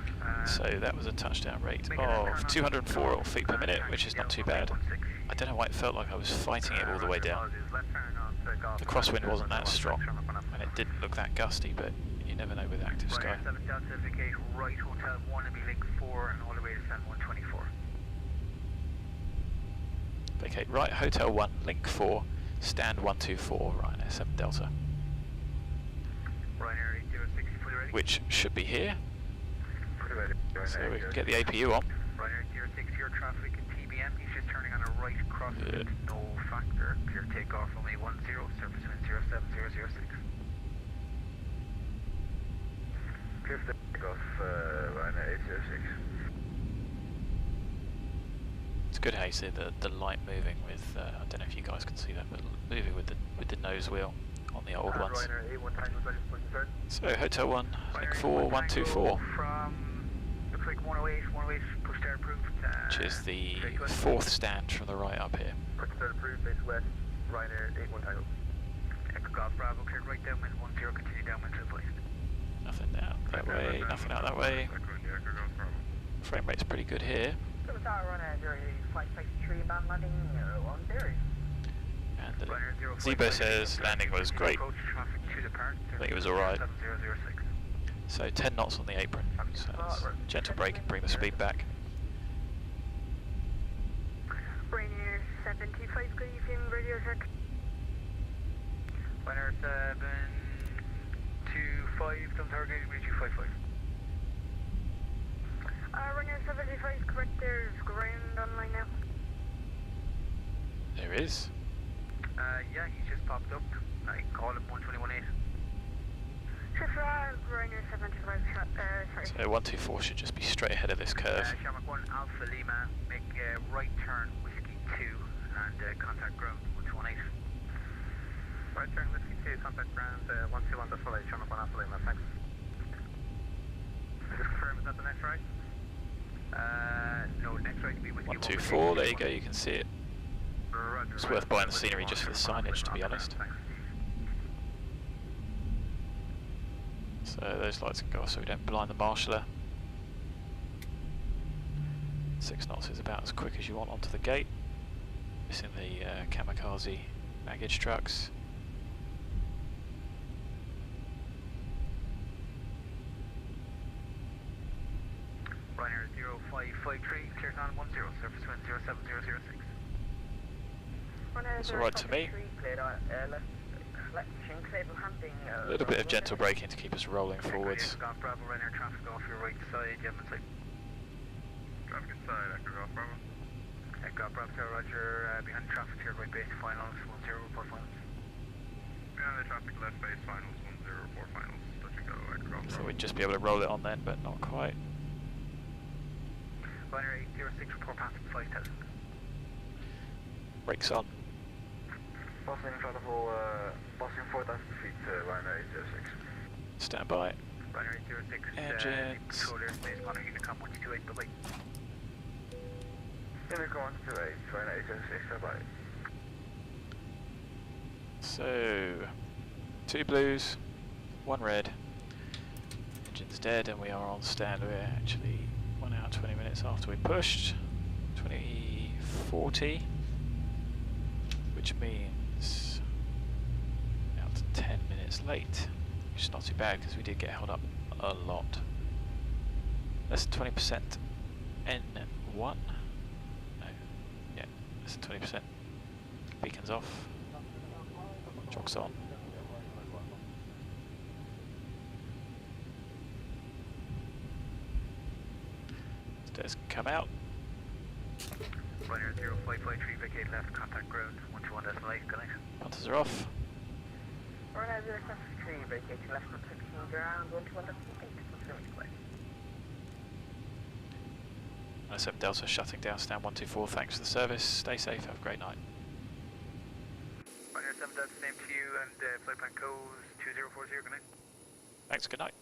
So that was a touchdown rate of 204 feet per minute, which is not too bad. I don't know why it felt like I was fighting it all the way down. The crosswind wasn't that strong, and it didn't look that gusty, but you never know with active sky. 7 Delta, vacate right, Hotel 1 and be link 4 and all the way to San 124. Vacate right, Hotel 1, link 4, stand 124, Ryanair 7 Delta. Ryanair 806, fully ready. Which should be here, Fully ready. so we can get the APU on. Ryanair 06, your traffic in TBM, he's just turning on a right crosswind, no factor. Clear takeoff, runway 10, surface wind 07006. Clear for takeoff, Ryanair 806. It's good how you see the light moving with, I don't know if you guys can see that, but moving with the nose wheel on the old ones. Ryanair 81 Tango, ready for concern. So Hotel 1, link 4, 124, From, looks like 108, push start approved. which is the fourth stand from the right up here. Push start approved, base west, Ryanair 81 Tango. Echo Golf Bravo, cleared right downwind, 10, continue downwind to the west. Nothing out that way, nothing out that way. Frame rate's pretty good here. And the Zibo says landing was great. I think it was alright. So 10 knots on the apron. So it's gentle brake and bring the speed back. Ryanair 75, good evening, radio check. Ryanair 725, come target, reach 255. Ryanair 75, correct, there's ground online now. There is. Yeah, he just popped up. I can call him 121.8. Ryanair 75, sorry. So 124 should just be straight ahead of this curve. Shamrock 1 Alpha Lima, make a right turn, whiskey 2, and contact ground 118. Right turn, whiskey 2, contact ground 121, that's full 8, Shamrock 1 Alpha Lima, thanks. Just confirm, is that the next right? No, next right will be whiskey 124, there you go, you can see it. It's worth buying the scenery just for the signage, to be honest. So those lights can go off so we don't blind the marshaller. 6 knots is about as quick as you want onto the gate. Missing the kamikaze baggage trucks. Ryanair 0553, clears on 10, surface wind 07006. It's alright to me. A little bit of gentle braking to keep us rolling forwards. Golf Bravo, Ryanair traffic off your right side, Yemen side. Traffic inside, Echo Golf Bravo. Echo Golf Bravo, Roger, behind traffic to your right base, finals, 10 report finals. Behind the traffic left base, finals, 10 report finals. Touching go, Echo Golf Bravo. So we'd just be able to roll it on then, but not quite. Ryanair 806, report passing 5000. Brakes on. Boston incredible, Boston 4000 feet, Ryanair 806. Stand by. Ryanair 806, Engines. controller, space monitor, Unicom 128, bye-bye. Unicom 128, Ryanair 806, bye-bye. So 2 blues, 1 red. Engine's dead and we are on stand. We're actually 1 hour 20 minutes after we pushed. 2040, which means out to 10 minutes late, which is not too bad because we did get held up a lot. Less than 20% N1. No, yeah, less than 20%. Beacons off. Chocks on. Stairs come out. Ryanair 0553, vacate left, contact ground, 121.8, good night. Punters are off. Ryanair 0553, vacate left, contact ground, 121.8, 97 Delta shutting down stand 124, thanks for the service, stay safe, have a great night. Ryanair 7 Delta, same to you, and flight plan code 2040, good night. Thanks, good night.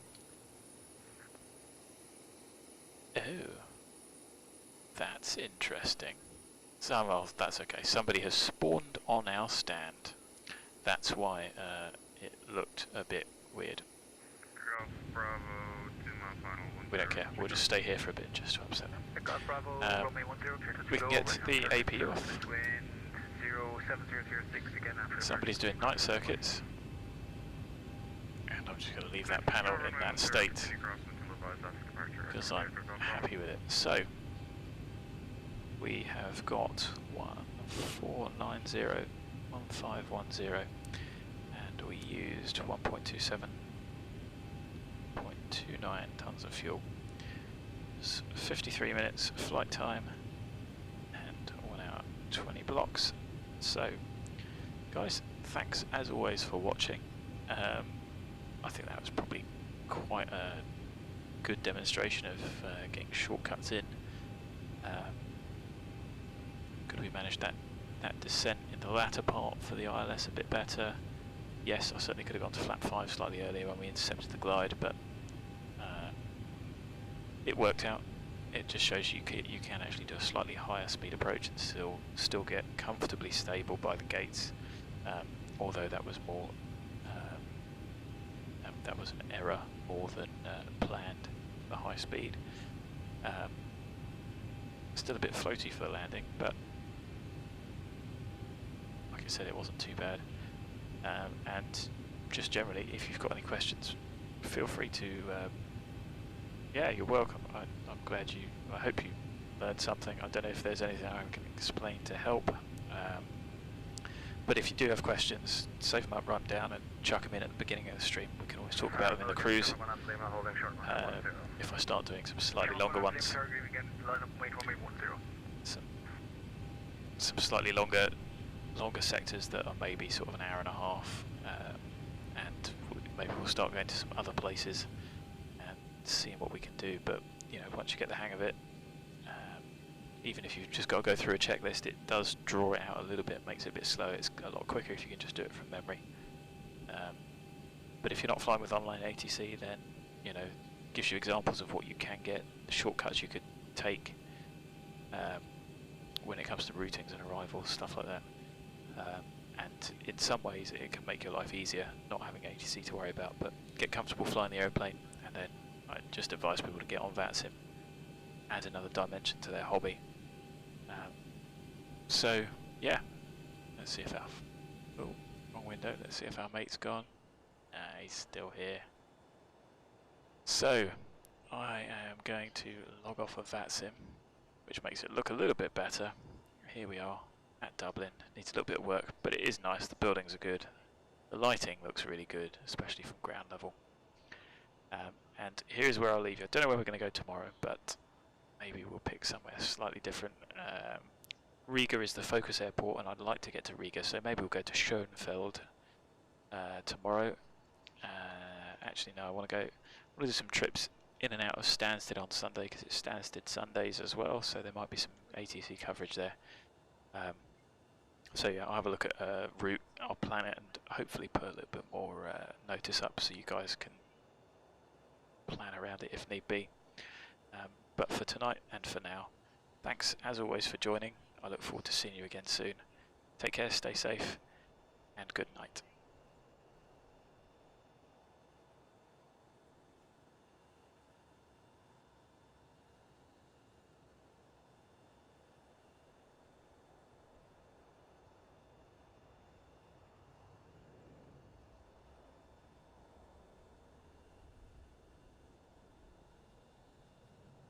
Oh, that's interesting. So, well, that's okay. Somebody has spawned on our stand. That's why it looked a bit weird. Bravo, 2 mile final, We don't care. We'll just stay here for a bit just to upset them. Bravo, Romeo 10, We can get the AP off. wind 07006 again after. Somebody's doing night circuits. And I'm just going to leave that panel in that state because I'm happy with it. So, we have got 1490, 1510, and we used 1.27.29 tons of fuel. It's 53 minutes flight time and 1 hour 20 blocks. So, guys, thanks as always for watching. I think that was probably quite a good demonstration of getting shortcuts in. Could we manage that descent in the latter part for the ILS a bit better? Yes, I certainly could have gone to flap 5 slightly earlier when we intercepted the glide, but it worked out. It just shows you can actually do a slightly higher speed approach and still get comfortably stable by the gates, although that was more that was an error more than planned, the high speed. Still a bit floaty for the landing, but like I said, it wasn't too bad. And just generally, if you've got any questions, feel free to yeah, you're welcome. I'm glad I hope you learned something. I don't know if there's anything I can explain to help, but if you do have questions, save them up, run down and chuck them in at the beginning of the stream. We can always talk about them in the cruise. If I start doing some slightly longer ones, some slightly longer sectors that are maybe sort of an hour and a half, and maybe we'll start going to some other places and seeing what we can do. But you know, once you get the hang of it, even if you've just got to go through a checklist, it does draw it out a little bit, makes it a bit slower. It's a lot quicker if you can just do it from memory. But if you're not flying with online ATC, then you know, gives you examples of what you can get, the shortcuts you could take when it comes to routings and arrivals, stuff like that. And in some ways it can make your life easier not having ATC to worry about, but get comfortable flying the aeroplane, and then I just advise people to get on VATSIM, add another dimension to their hobby. So yeah, let's see if our wrong window, let's see if our mate's gone. He's still here. So I am going to log off of VATSIM, which makes it look a little bit better. Here we are at Dublin. Needs a little bit of work, but it is nice. The buildings are good. The lighting looks really good, especially from ground level. And here's where I'll leave you. I don't know where we're going to go tomorrow, but maybe we'll pick somewhere slightly different. Riga is the focus airport, and I'd like to get to Riga, so maybe we'll go to Schoenfeld tomorrow. Actually, no, I want to do some trips in and out of Stansted on Sunday, because it's Stansted Sundays as well, so there might be some ATC coverage there. So yeah, I'll have a look at a route, I'll plan it, and hopefully put a little bit more notice up so you guys can plan around it if need be. But for tonight and for now, thanks as always for joining. I look forward to seeing you again soon. Take care, stay safe, and good night.